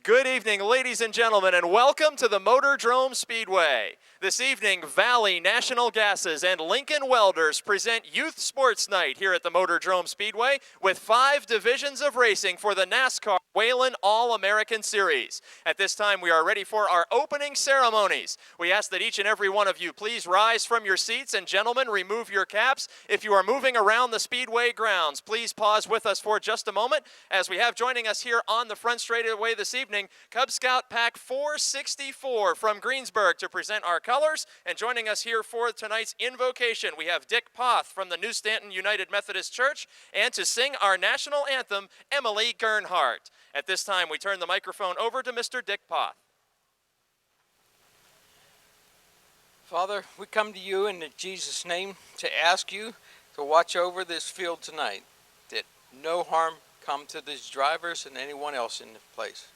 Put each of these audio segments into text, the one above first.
Good evening, ladies and gentlemen, and welcome to the Motordrome Speedway. This evening, Valley National Gases and Lincoln Welders present Youth Sports Night here at the Motordrome Speedway with 5 divisions of racing for the NASCAR Whelen All-American Series. At this time, we are ready for our opening ceremonies. We ask that each and every one of you please rise from your seats, and gentlemen, remove your caps. If you are moving around the Speedway grounds, please pause with us for just a moment as we have joining us here on the front straightaway this evening, Cub Scout Pack 464 from Greensburg to present our colors, and joining us here for tonight's invocation, we have Dick Poth from the New Stanton United Methodist Church, and to sing our national anthem, Emily Gernhardt. At this time, we turn the microphone over to Mr. Dick Poth. Father, we come to you in Jesus' name to ask you to watch over this field tonight, that no harm come to these drivers and anyone else in the place.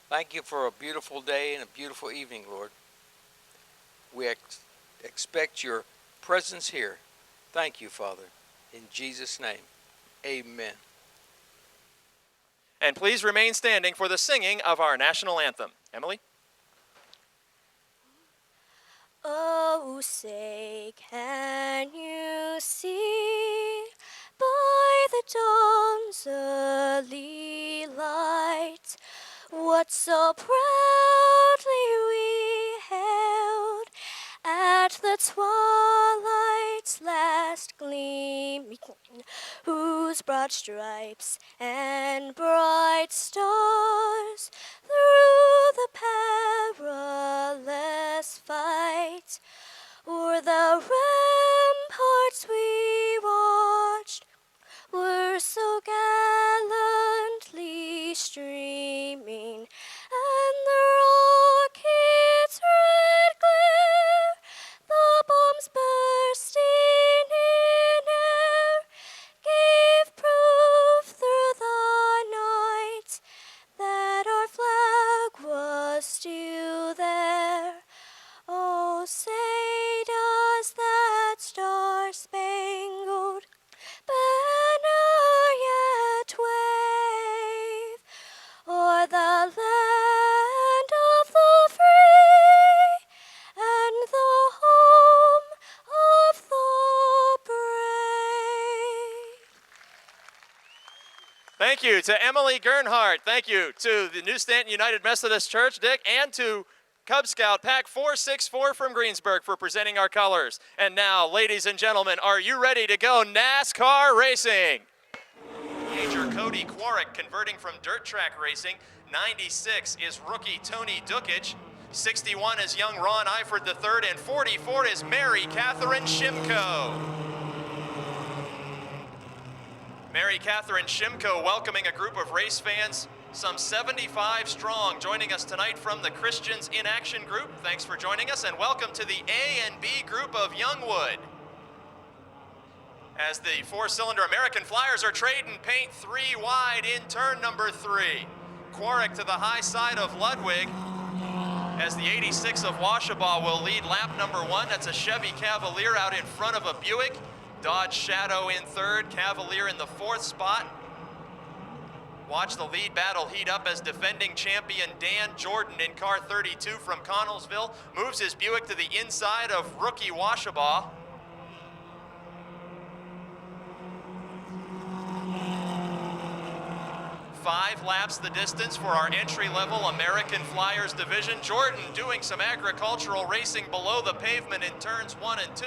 Thank you for a beautiful day and a beautiful evening, Lord. We expect your presence here. Thank you, Father. In Jesus' name, amen. And please remain standing for the singing of our national anthem. Emily? Oh, say, can you see by the dawn's early light what so proudly we hailed at the twilight's last gleaming, whose broad stripes and bright stars through the perilous fight o'er the ramparts we watched were so gallantly streaming, and the rocket's red glare, the bombs bursting in air, gave proof through the night that our flag was still there. Oh, say does that star-spangled banner yet wave o'er the land of the free and the home of the brave? Thank you to Emily Gernhardt. Thank you to the New Stanton United Methodist Church, Dick, and to Cub Scout Pack 464 from Greensburg for presenting our colors. And now, ladies and gentlemen, are you ready to go NASCAR racing? Major Cody Quarrick converting from dirt track racing. 96 is rookie Tony Dukic. 61 is young Ron Eifert III, and 44 is Mary Catherine Shimko. Mary Catherine Shimko welcoming a group of race fans, some 75 strong, joining us tonight from the Christians in Action group. Thanks for joining us, and welcome to the A and B group of Youngwood. As the 4-cylinder American Flyers are trading paint 3 wide in turn number 3. Quarrick to the high side of Ludwig, as the 86 of Washabaw will lead lap number 1. That's a Chevy Cavalier out in front of a Buick. Dodge Shadow in 3rd, Cavalier in the 4th spot. Watch the lead battle heat up as defending champion Dan Jordan in car 32 from Connellsville moves his Buick to the inside of rookie Washabaw. Five laps the distance for our entry-level American Flyers division. Jordan doing some agricultural racing below the pavement in turns 1 and 2.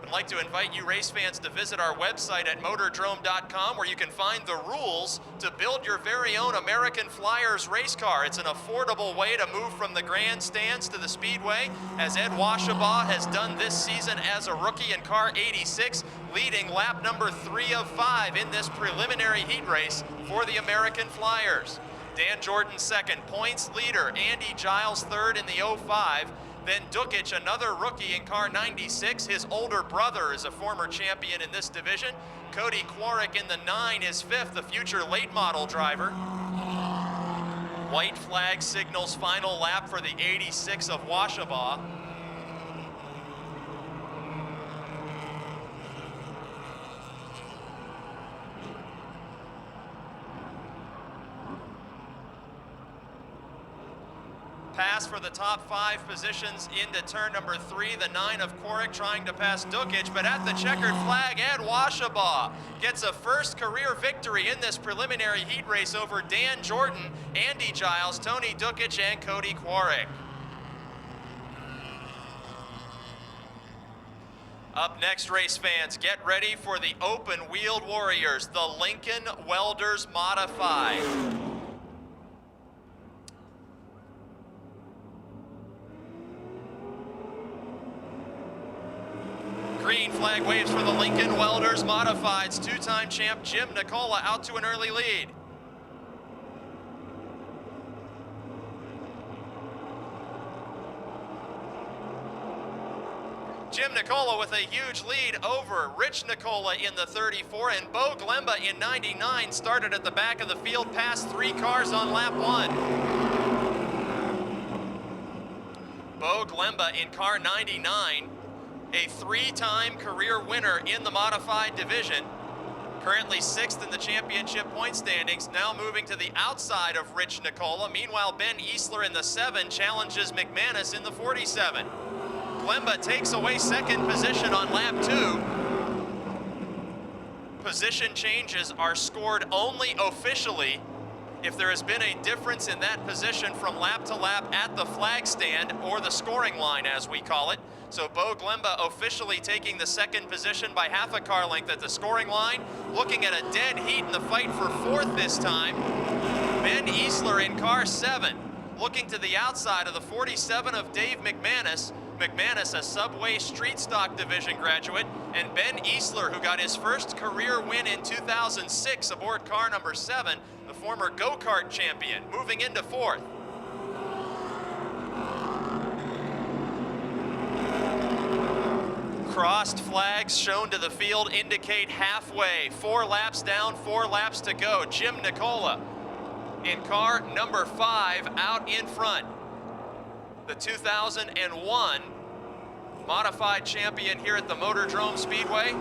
I'd like to invite you race fans to visit our website at motordrome.com, where you can find the rules to build your very own American Flyers race car. It's an affordable way to move from the grandstands to the speedway, as Ed Washabaw has done this season as a rookie in car 86, leading lap number 3 of 5 in this preliminary heat race for the American Flyers. Dan Jordan second, points leader, Andy Giles third in the 05. Then Dukic, another rookie in car 96. His older brother is a former champion in this division. Cody Quarrick in the 9 is 5th, the future late model driver. White flag signals final lap for the 86 of Washabaw. Pass for the top 5 positions into turn number 3. The 9 of Quarrick trying to pass Dukic, but at the checkered flag, Ed Washabaugh gets a first career victory in this preliminary heat race over Dan Jordan, Andy Giles, Tony Dukic, and Cody Quarrick. Up next, race fans, get ready for the open-wheeled warriors, the Lincoln Welders Modified. Green flag waves for the Lincoln Welders Modifieds. Two-time champ Jim Nicola out to an early lead. Jim Nicola with a huge lead over Rich Nicola in the 34, and Bo Glemba in 99 started at the back of the field, past 3 cars on lap 1. Bo Glemba in car 99, a 3-time career winner in the modified division, currently 6th in the championship point standings, now moving to the outside of Rich Nicola. Meanwhile, Ben Easler in the 7 challenges McManus in the 47. Glemba takes away second position on lap 2. Position changes are scored only officially if there has been a difference in that position from lap to lap at the flag stand, or the scoring line as we call it. So Bo Glemba officially taking the second position by half a car length at the scoring line. Looking at a dead heat in the fight for 4th this time. Ben Easler in car 7, looking to the outside of the 47 of Dave McManus. McManus, a Subway Street Stock Division graduate, and Ben Easler, who got his first career win in 2006 aboard car number 7, the former go-kart champion, moving into 4th. Crossed flags shown to the field indicate halfway. 4 laps down, 4 laps to go. Jim Nicola in car number 5 out in front. The 2001 modified champion here at the Motordrome Speedway.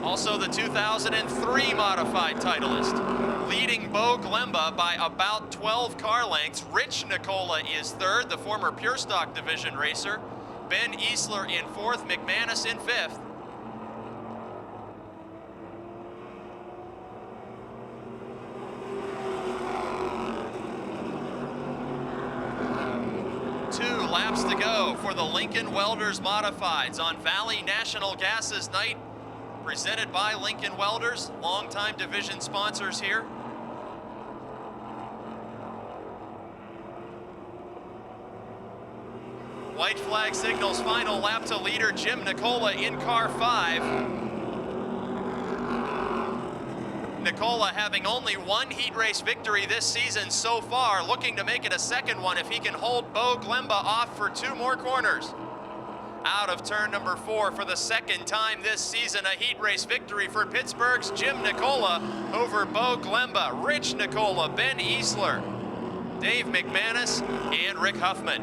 Also the 2003 modified titleist. Leading Bo Glemba by about 12 car lengths. Rich Nicola is 3rd, the former Pure Stock Division racer. Ben Easler in 4th, McManus in 5th. Laps to go for the Lincoln Welders Modifieds on Valley National Gas's night, presented by Lincoln Welders, longtime division sponsors here. White flag signals final lap to leader Jim Nicola in car 5. Nicola having only 1 heat race victory this season so far, looking to make it a second one if he can hold Bo Glemba off for 2 more corners. Out of turn number 4 for the second time this season, a heat race victory for Pittsburgh's Jim Nicola over Bo Glemba, Rich Nicola, Ben Easler, Dave McManus, and Rick Huffman.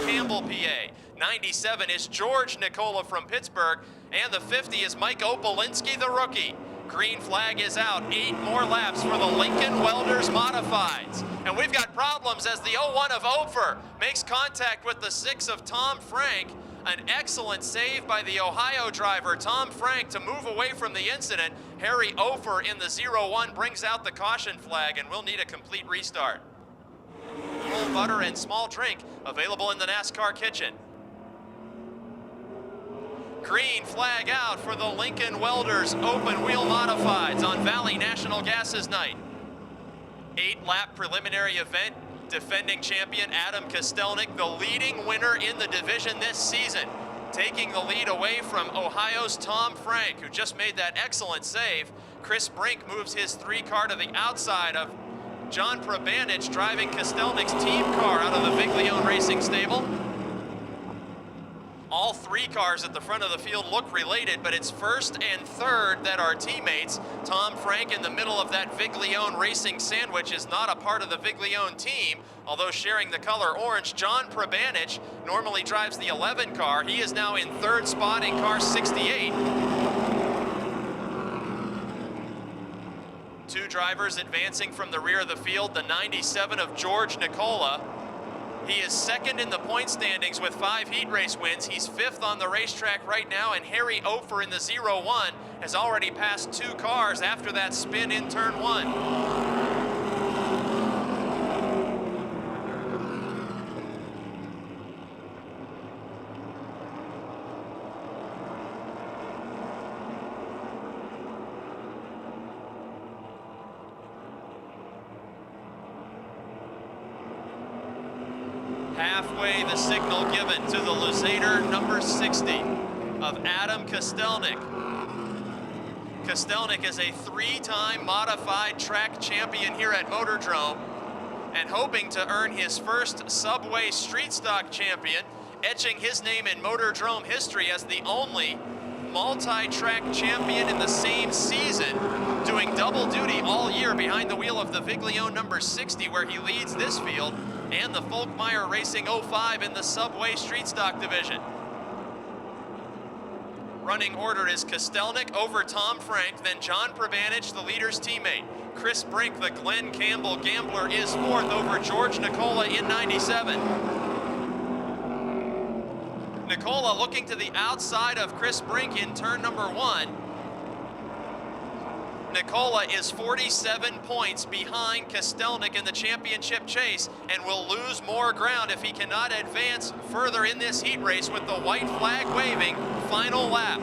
Campbell, PA. 97 is George Nicola from Pittsburgh, and the 50 is Mike Opolinski, the rookie. Green flag is out. 8 more laps for the Lincoln Welders Modifieds. And we've got problems as the 01 of Ofer makes contact with the 6 of Tom Frank. An excellent save by the Ohio driver, Tom Frank, to move away from the incident. Harry Ofer in the 01 brings out the caution flag, and we'll need a complete restart. Full butter and small drink available in the NASCAR kitchen. Green flag out for the Lincoln Welders Open Wheel Modifieds on Valley National Gas's night. 8-lap preliminary event. Defending champion Adam Kostelnik, the leading winner in the division this season, taking the lead away from Ohio's Tom Frank, who just made that excellent save. Chris Brink moves his 3 car to the outside of John Prabanich, driving Kostelnik's team car out of the Viglione Racing stable. All 3 cars at the front of the field look related, but it's 1st and 3rd that are teammates. Tom Frank in the middle of that Viglione Racing sandwich is not a part of the Viglione team, although sharing the color orange. John Prabanich normally drives the 11 car. He is now in 3rd spot in car 68. Two drivers advancing from the rear of the field, the 97 of George Nicola. He is second in the point standings with 5 heat race wins. He's 5th on the racetrack right now, and Harry Ofer in the 0-1 has already passed 2 cars after that spin in turn 1. Halfway, the signal given to the Luzader number 60 of Adam Kostelnik. Kostelnik is a 3-time modified track champion here at Motordrome and hoping to earn his first Subway Street Stock champion, etching his name in Motordrome history as the only multi-track champion in the same season, doing double duty all year behind the wheel of the Viglione number 60, where he leads this field, and the Folkmeyer Racing 05 in the Subway Street Stock division. Running order is Kostelnik over Tom Frank, then John Prabanich, the leader's teammate. Chris Brink, the Glenn Campbell Gambler, is 4th over George Nicola in 97. Nicola looking to the outside of Chris Brink in turn number 1. Nicola is 47 points behind Kostelnik in the championship chase and will lose more ground if he cannot advance further in this heat race with the white flag waving final lap.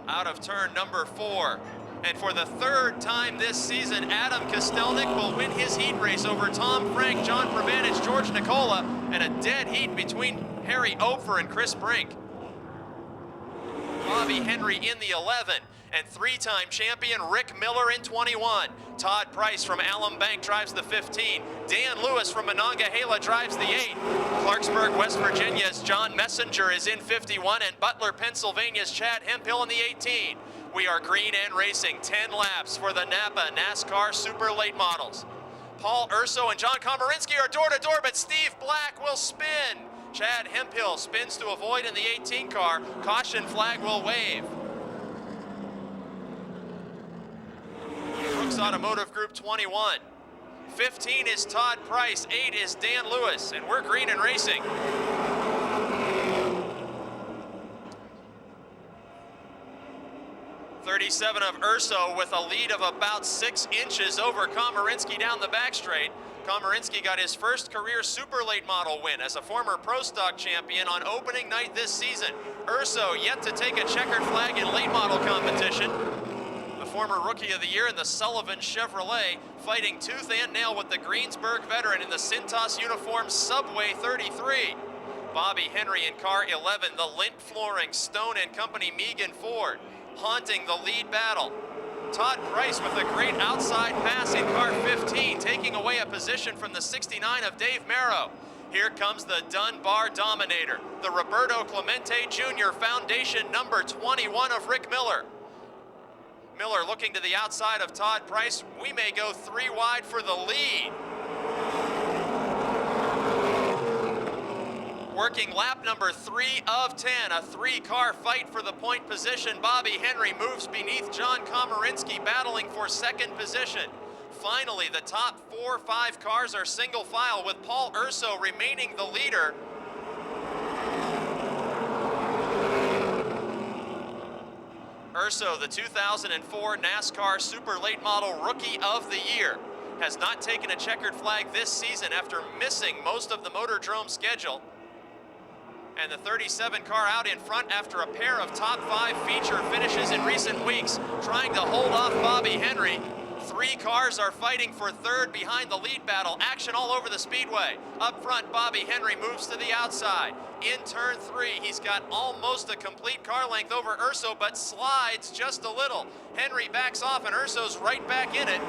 Out of turn number 4. And for the 3rd time this season, Adam Kostelnik will win his heat race over Tom Frank, John Prabanich, George Nicola, and a dead heat between Harry Ofer and Chris Brink. Bobby Henry in the 11, and 3-time champion Rick Miller in 21. Todd Price from Alum Bank drives the 15. Dan Lewis from Monongahela drives the 8. Clarksburg, West Virginia's John Messenger is in 51, and Butler, Pennsylvania's Chad Hemphill in the 18. We are green and racing 10 laps for the Napa NASCAR Super Late Models. Paul Urso and John Komarinsky are door-to-door, but Steve Black will spin. Chad Hemphill spins to avoid in the 18 car. Caution flag will wave. Brooks Automotive Group 21. 15 is Todd Price, 8 is Dan Lewis, and we're green and racing. .37 of Urso with a lead of about 6 inches over Komarinsky down the back straight. Komarinsky got his first career super late model win as a former Pro Stock champion on opening night this season. Urso yet to take a checkered flag in late model competition. The former Rookie of the Year in the Sullivan Chevrolet, fighting tooth and nail with the Greensburg veteran in the Cintas uniform Subway 33. Bobby Henry in car 11, the Lint Flooring, Stone and Company Megan Ford, haunting the lead battle. Todd Price with a great outside pass in car 15, taking away a position from the 69 of Dave Merrow. Here comes the Dunbar Dominator, the Roberto Clemente Jr. Foundation number 21 of Rick Miller. Miller looking to the outside of Todd Price. We may go 3 wide for the lead. Working lap number 3 of 10, a 3-car fight for the point position. Bobby Henry moves beneath John Komarinsky, battling for 2nd position. Finally, the top 4-5 cars are single file, with Paul Urso remaining the leader. Urso, the 2004 NASCAR Super Late Model Rookie of the Year, has not taken a checkered flag this season after missing most of the Motordrome schedule. And the 37 car out in front after a pair of top 5 feature finishes in recent weeks, trying to hold off Bobby Henry. 3 cars are fighting for 3rd behind the lead battle. Action all over the speedway. Up front, Bobby Henry moves to the outside. In turn 3, he's got almost a complete car length over Urso, but slides just a little. Henry backs off and Urso's right back in it.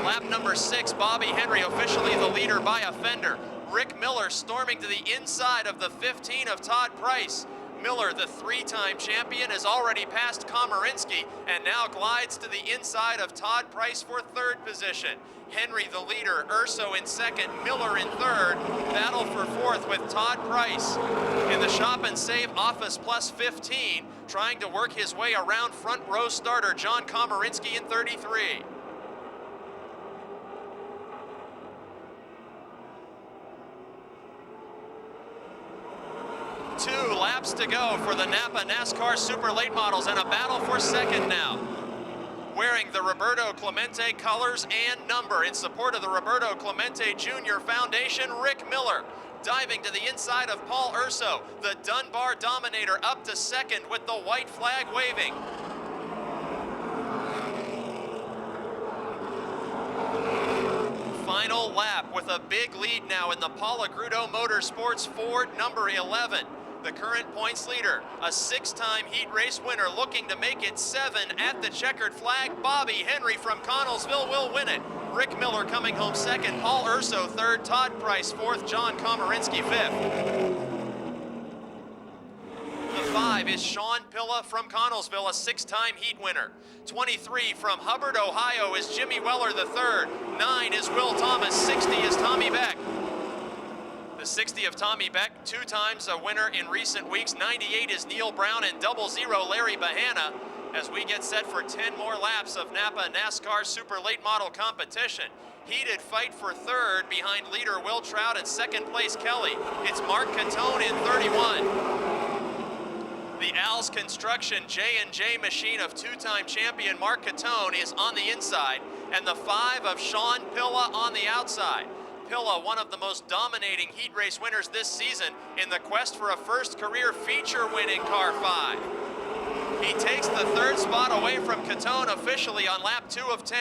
Lap number 6, Bobby Henry officially the leader by a fender. Rick Miller storming to the inside of the 15 of Todd Price. Miller, the three-time champion, has already passed Komarinsky and now glides to the inside of Todd Price for third position. Henry, the leader, Urso in second, Miller in third. Battle for fourth with Todd Price in the Shop and Save Office Plus 15, trying to work his way around front row starter John Komarinsky in 33. Two laps to go for the Napa NASCAR Super Late Models and a battle for second now. Wearing the Roberto Clemente colors and number in support of the Roberto Clemente Jr. Foundation, Rick Miller. Diving to the inside of Paul Urso, the Dunbar Dominator up to second with the white flag waving. Final lap with a big lead now in the Paul Agrudo Motorsports Ford number 11. The current points leader, a six-time heat race winner looking to make it 7 at the checkered flag. Bobby Henry from Connellsville will win it. Rick Miller coming home second, Paul Urso third, Todd Price fourth, John Komarinsky fifth. The 5 is Sean Pilla from Connellsville, a six-time heat winner. 23 from Hubbard, Ohio is Jimmy Weller the third. 9 is Will Thomas, 60 is Tommy Beck. The 60 of Tommy Beck, 2 times a winner in recent weeks. 98 is Neil Brown and 00 Larry Bahana as we get set for 10 more laps of Napa NASCAR Super Late Model competition. Heated fight for third behind leader Will Trout and second place Kelly. It's Mark Catone in 31. The Al's Construction J&J machine of 2-time champion Mark Catone is on the inside, and the 5 of Sean Pilla on the outside. Pilla, one of the most dominating heat race winners this season in the quest for a first career feature win in Car 5. He takes the third spot away from Catone officially on lap 2 of 10.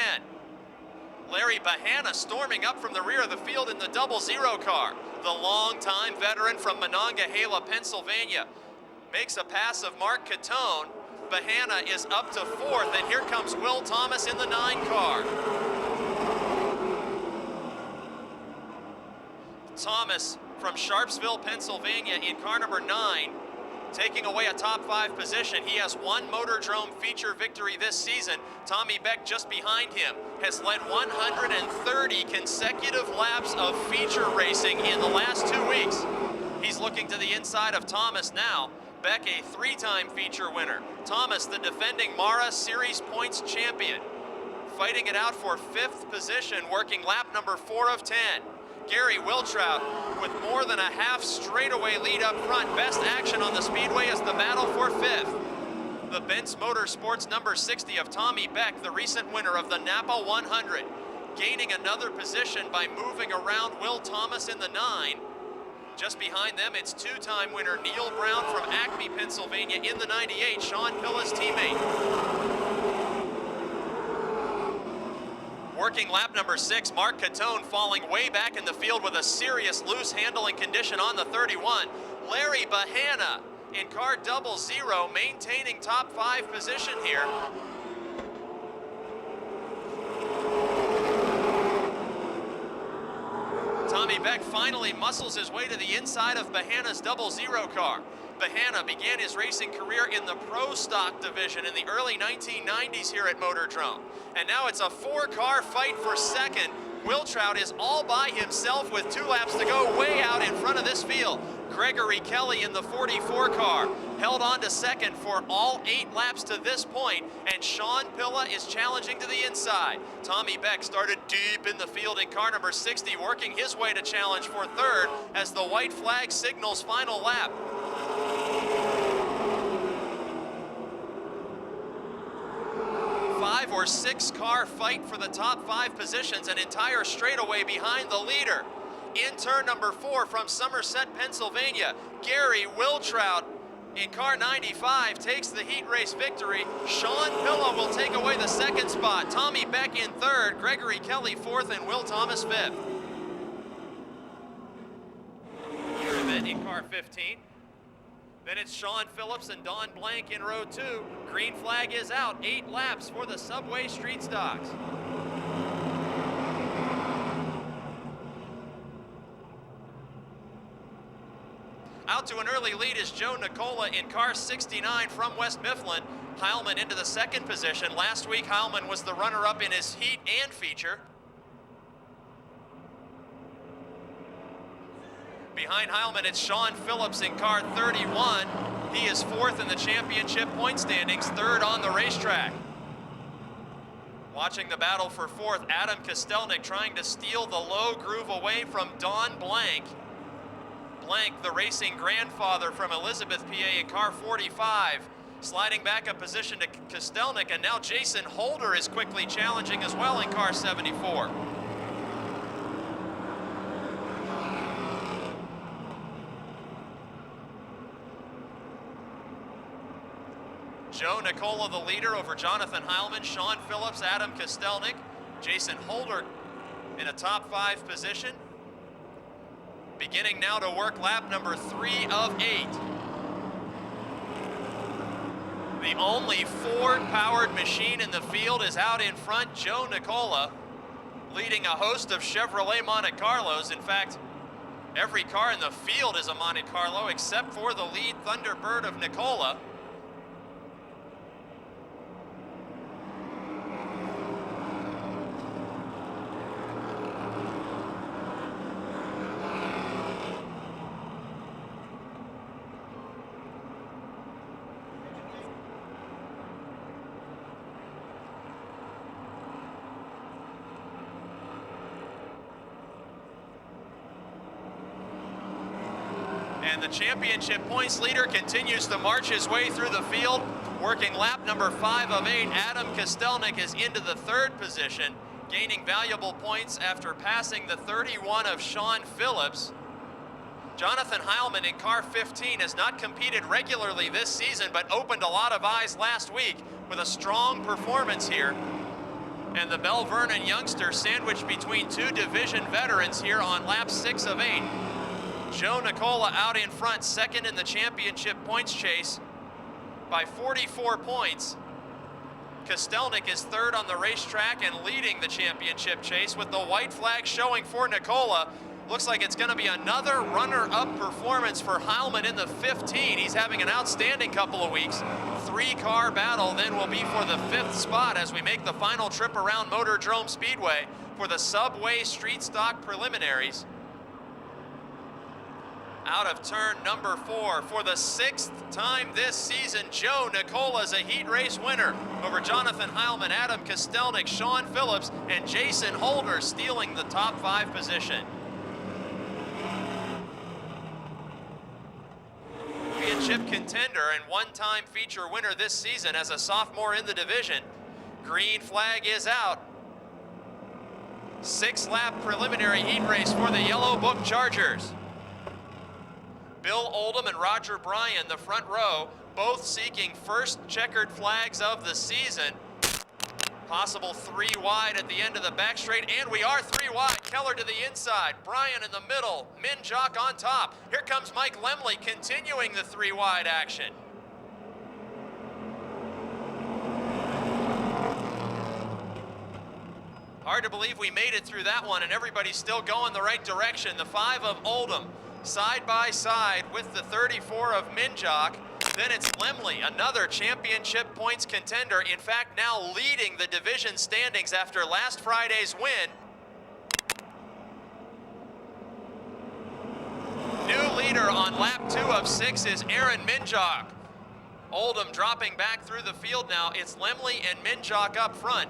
Larry Bahana storming up from the rear of the field in the 00 car. The longtime veteran from Monongahela, Pennsylvania, makes a pass of Mark Catone. Bahana is up to fourth, and here comes Will Thomas in the 9 car. Thomas from Sharpsville, Pennsylvania in car number 9, taking away a top 5 position. He has 1 Motordrome feature victory this season. Tommy Beck just behind him has led 130 consecutive laps of feature racing in the last 2 weeks. He's looking to the inside of Thomas now. Beck, a 3-time feature winner. Thomas, the defending Mara Series points champion, fighting it out for 5th position, working lap number 4 of 10. Gary Wiltrout with more than a half straightaway lead up front. Best action on the speedway is the battle for 5th. The Benz Motorsports number 60 of Tommy Beck, the recent winner of the Napa 100, gaining another position by moving around Will Thomas in the 9. Just behind them, it's 2-time winner Neil Brown from Acme, Pennsylvania in the 98, Sean Pilla's teammate. Working lap number 6, Mark Catone falling way back in the field with a serious loose handling condition on the 31. Larry Bahana in car 00, maintaining top 5 position here. Tommy Beck finally muscles his way to the inside of Bahana's 00 car. Bahana began his racing career in the Pro Stock division in the early 1990s here at Motordrome. And now it's a 4-car fight for second. Wiltrout is all by himself with 2 laps to go, way out in front of this field. Gregory Kelly in the 44 car held on to second for all 8 laps to this point, and Sean Pilla is challenging to the inside. Tommy Beck started deep in the field in car number 60, working his way to challenge for third as the white flag signals final lap. Five or 6 car fight for the top 5 positions, an entire straightaway behind the leader. In turn number 4 from Somerset, Pennsylvania, Gary Wiltrout in car 95 takes the heat race victory. Sean Pilla will take away the 2nd spot. Tommy Beck in 3rd, Gregory Kelly 4th, and Will Thomas 5th. Here then in car 15. Then it's Sean Phillips and Don Blank in row 2. Green flag is out. 8 laps for the Subway Street Stocks. Out to an early lead is Joe Nicola in car 69 from West Mifflin. Heilman into the second position. Last week, Heilman was the runner-up in his heat and feature. Behind Heilman, it's Sean Phillips in car 31. He is fourth in the championship point standings, third on the racetrack. Watching the battle for fourth, Adam Kostelnik trying to steal the low groove away from Don Blank. Blank, the racing grandfather from Elizabeth, PA in car 45. Sliding back a position to Kostelnik, and now Jason Holder is quickly challenging as well in car 74. Joe Nicola, the leader, over Jonathan Heilman, Sean Phillips, Adam Kostelnik, Jason Holder in a top 5 position. Beginning now to work lap number 3 of 8. The only Ford-powered machine in the field is out in front, Joe Nicola, leading a host of Chevrolet Monte Carlos. In fact, every car in the field is a Monte Carlo except for the lead Thunderbird of Nicola. And the championship points leader continues to march his way through the field, working lap number 5 of 8. Adam Kostelnik is into the 3rd position, gaining valuable points after passing the 31 of Sean Phillips. Jonathan Heilman in car 15 has not competed regularly this season, but opened a lot of eyes last week with a strong performance here. And the Bell Vernon youngster sandwiched between 2 division veterans here on lap 6 of 8. Joe Nicola out in front, second in the championship points chase by 44 points. Kostelnik is third on the racetrack and leading the championship chase with the white flag showing for Nicola. Looks like it's going to be another runner-up performance for Heilman in the 15. He's having an outstanding couple of weeks. 3-car battle then will be for the 5th spot as we make the final trip around Motordrome Speedway for the Subway Street Stock Preliminaries. Out of turn number 4 for the 6th time this season, Joe Nicola's a heat race winner over Jonathan Heilman, Adam Kostelnik, Sean Phillips, and Jason Holder stealing the top 5 position. Championship contender and one-time feature winner this season as a sophomore in the division. Green flag is out. 6-lap preliminary heat race for the Yellow Book Chargers. Bill Oldham and Roger Bryan, the front row, both seeking first checkered flags of the season. Possible 3 wide at the end of the back straight, and we are 3 wide. Keller to the inside, Bryan in the middle, Minjock on top. Here comes Mike Lemley continuing the 3 wide action. Hard to believe we made it through that one, and everybody's still going the right direction. The 5 of Oldham, side by side with the 34 of Minjock. Then it's Lemley, another championship points contender. In fact, now leading the division standings after last Friday's win. New leader on lap 2 of 6 is Aaron Minjock. Oldham dropping back through the field now. It's Lemley and Minjock up front.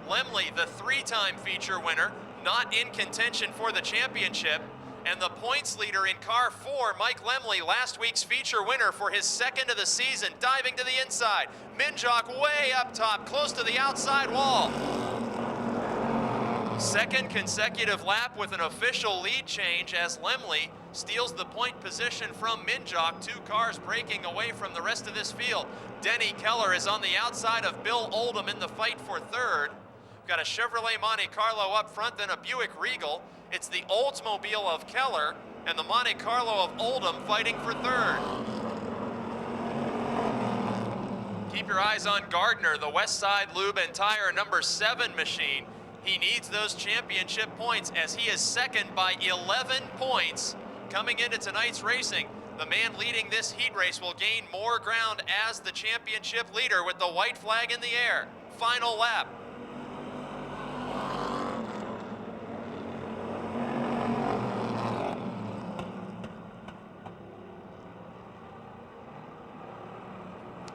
Lemley, the 3-time feature winner, not in contention for the championship. And the points leader in car 4, Mike Lemley, last week's feature winner for his 2nd of the season, diving to the inside. Minjock way up top, close to the outside wall. 2nd consecutive lap with an official lead change as Lemley steals the point position from Minjock. 2 cars breaking away from the rest of this field. Denny Keller is on the outside of Bill Oldham in the fight for 3rd. We've got a Chevrolet Monte Carlo up front, then a Buick Regal. It's the Oldsmobile of Keller and the Monte Carlo of Oldham fighting for 3rd. Keep your eyes on Gardner, the Westside Lube and Tire number 7 machine. He needs those championship points as he is 2nd by 11 points coming into tonight's racing. The man leading this heat race will gain more ground as the championship leader with the white flag in the air. Final lap.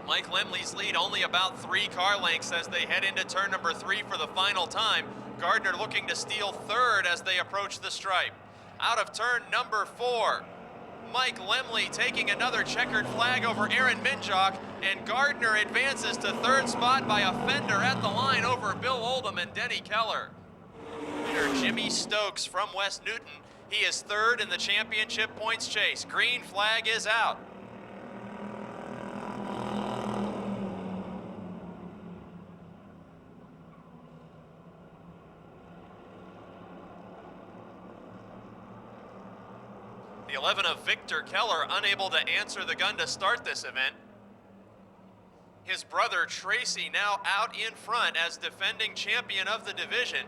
Mike Lemley's lead only about 3 car lengths as they head into turn number 3 for the final time. Gardner looking to steal third as they approach the stripe. Out of turn number 4, Mike Lemley taking another checkered flag over Aaron Minjock, and Gardner advances to third spot by a fender at the line over Bill Oldham and Denny Keller. Leader Jimmy Stokes from West Newton. He is third in the championship points chase. Green flag is out. The 11 of Victor Keller unable to answer the gun to start this event. His brother Tracy now out in front as defending champion of the division.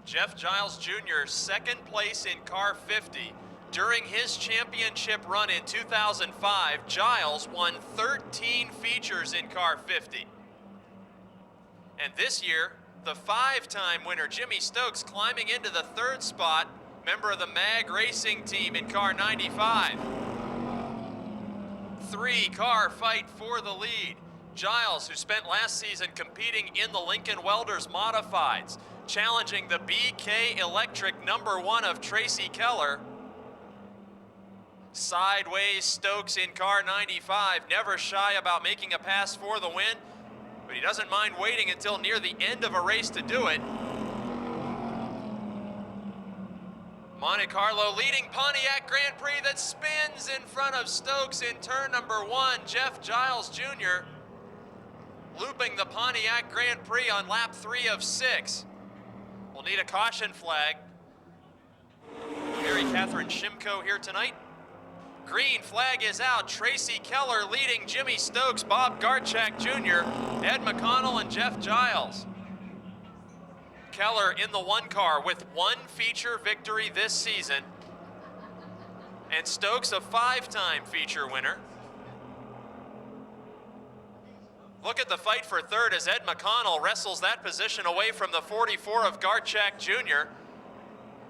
Jeff Giles Jr., second place in car 50. During his championship run in 2005, Giles won 13 features in car 50. And this year, the 5-time winner, Jimmy Stokes, climbing into the third spot, member of the MAG Racing team in car 95. 3-car fight for the lead. Giles, who spent last season competing in the Lincoln Welders Modifieds, challenging the BK Electric #1 of Tracy Keller. Sideways Stokes in car 95, never shy about making a pass for the win, but he doesn't mind waiting until near the end of a race to do it. Monte Carlo leading Pontiac Grand Prix that spins in front of Stokes in turn number 1. Jeff Giles Jr. looping the Pontiac Grand Prix on lap 3 of 6. We'll need a caution flag. Mary Catherine Shimko here tonight. Green flag is out. Tracy Keller leading Jimmy Stokes, Bob Garchak Jr., Ed McConnell, and Jeff Giles. Keller in the 1 car with 1 feature victory this season. And Stokes a 5-time feature winner. Look at the fight for third as Ed McConnell wrestles that position away from the 44 of Garchak Jr.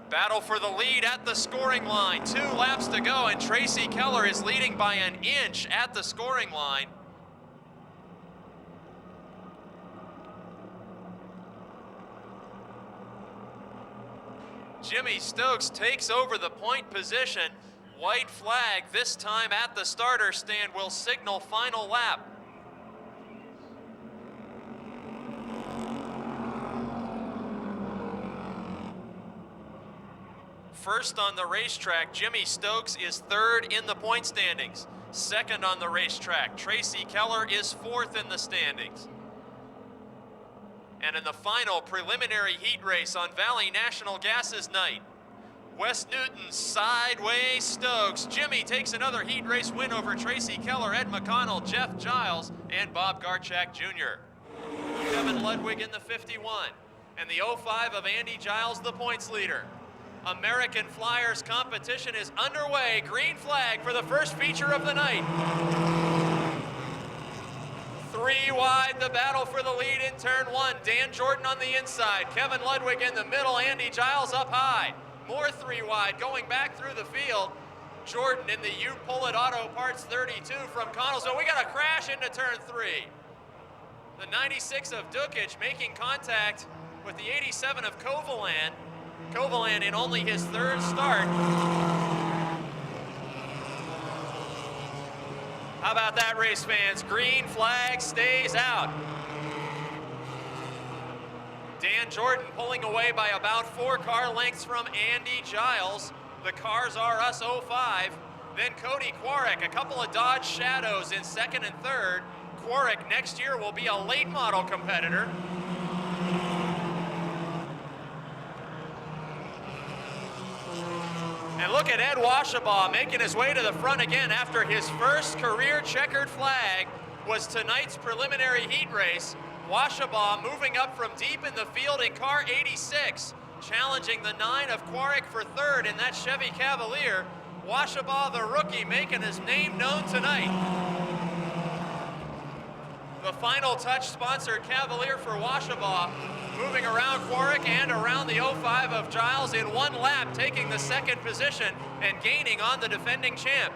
Battle for the lead at the scoring line. 2 laps to go, and Tracy Keller is leading by an inch at the scoring line. Jimmy Stokes takes over the point position. White flag this time at the starter stand will signal final lap. First on the racetrack, Jimmy Stokes is third in the point standings. Second on the racetrack, Tracy Keller is fourth in the standings. And in the final preliminary heat race on Valley National Gas's night, West Newton sideways Stokes. Jimmy takes another heat race win over Tracy Keller, Ed McConnell, Jeff Giles, and Bob Garchak Jr. Kevin Ludwig in the 51, and the 05 of Andy Giles, the points leader. American Flyers competition is underway. Green flag for the first feature of the night. 3 wide, the battle for the lead in turn 1. Dan Jordan on the inside, Kevin Ludwig in the middle, Andy Giles up high. More 3 wide going back through the field. Jordan in the U Pull It Auto Parts 32 from Connellsville. We got a crash into turn 3. The 96 of Dukic making contact with the 87 of Kovalan. Kovalan in only his 3rd start. How about that, race fans? Green flag stays out. Dan Jordan pulling away by about 4 car lengths from Andy Giles. The Cars R Us 05. Then Cody Quarek, a couple of Dodge Shadows in 2nd and 3rd. Quarek next year will be a late model competitor. And look at Ed Washabaugh making his way to the front again after his first career checkered flag was tonight's preliminary heat race. Washabaugh moving up from deep in the field in car 86, challenging the 9 of Quarrick for third in that Chevy Cavalier. Washabaugh, the rookie, making his name known tonight. The final touch sponsored Cavalier for Washabaugh, moving around Quarrick and around the 05 of Giles in one lap, taking the second position and gaining on the defending champ.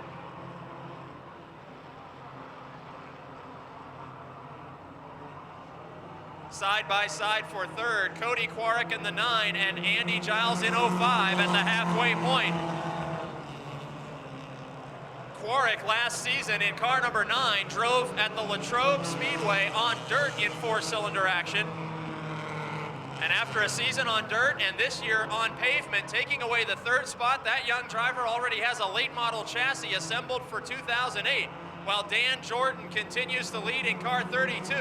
Side by side for third, Cody Quarrick in the 9 and Andy Giles in 05 at the halfway point. Quarrick last season in car number 9 drove at the Latrobe Speedway on dirt in 4-cylinder action. And after a season on dirt and this year on pavement, taking away the third spot, that young driver already has a late model chassis assembled for 2008, while Dan Jordan continues to lead in car 32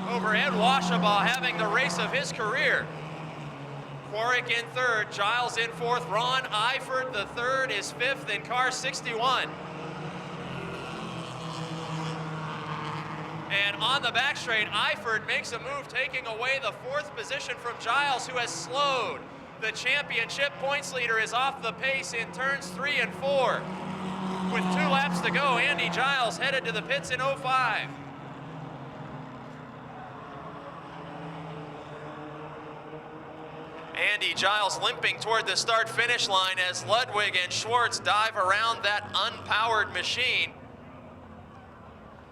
over Ed Washabaugh, having the race of his career. Quarrick in third, Giles in fourth, Ron Eifert the third is fifth in car 61. And on the back straight, Eifert makes a move, taking away the fourth position from Giles, who has slowed. The championship points leader is off the pace in turns 3 and 4. With 2 laps to go, Andy Giles headed to the pits in 05. Andy Giles limping toward the start-finish line as Ludwig and Schwartz dive around that unpowered machine.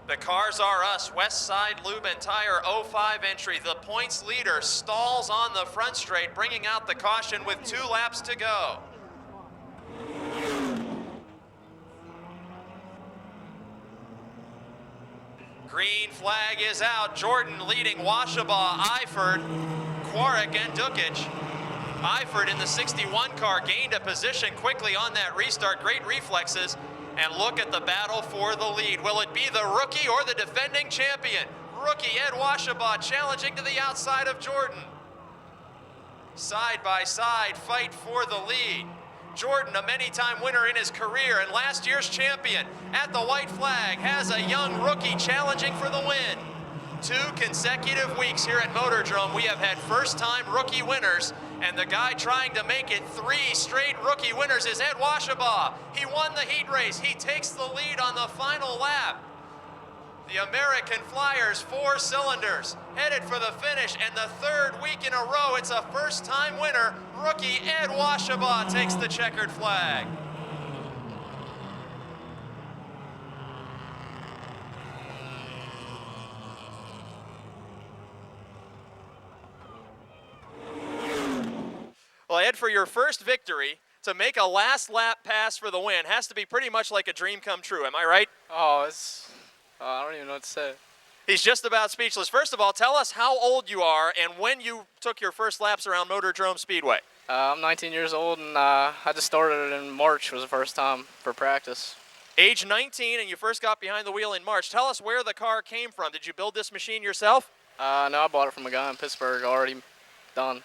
The Cars R Us West Side Lube and Tire 05 entry. The points leader stalls on the front straight, bringing out the caution with 2 laps to go. Green flag is out. Jordan leading Washabaugh, Eifert, Quarrick, and Dukic. Eifert in the 61 car gained a position quickly on that restart. Great reflexes. And look at the battle for the lead. Will it be the rookie or the defending champion? Rookie Ed Washabaugh challenging to the outside of Jordan. Side by side fight for the lead. Jordan, a many-time winner in his career and last year's champion at the white flag, has a young rookie challenging for the win. 2 consecutive weeks here at Motordrome, we have had first-time rookie winners, and the guy trying to make it 3 straight rookie winners is Ed Washabaugh. He won the heat race. He takes the lead on the final lap. The American Flyers 4 cylinders headed for the finish, and the 3rd week in a row, it's a first-time winner. Rookie Ed Washabaugh takes the checkered flag. Well, Ed, for your first victory, to make a last lap pass for the win has to be pretty much like a dream come true. Am I right? Oh, I don't even know what to say. He's just about speechless. First of all, tell us how old you are and when you took your first laps around Motordrome Speedway. I'm 19 years old, and I just started in March was the first time for practice. Age 19, and you first got behind the wheel in March. Tell us where the car came from. Did you build this machine yourself? No, I bought it from a guy in Pittsburgh, already done.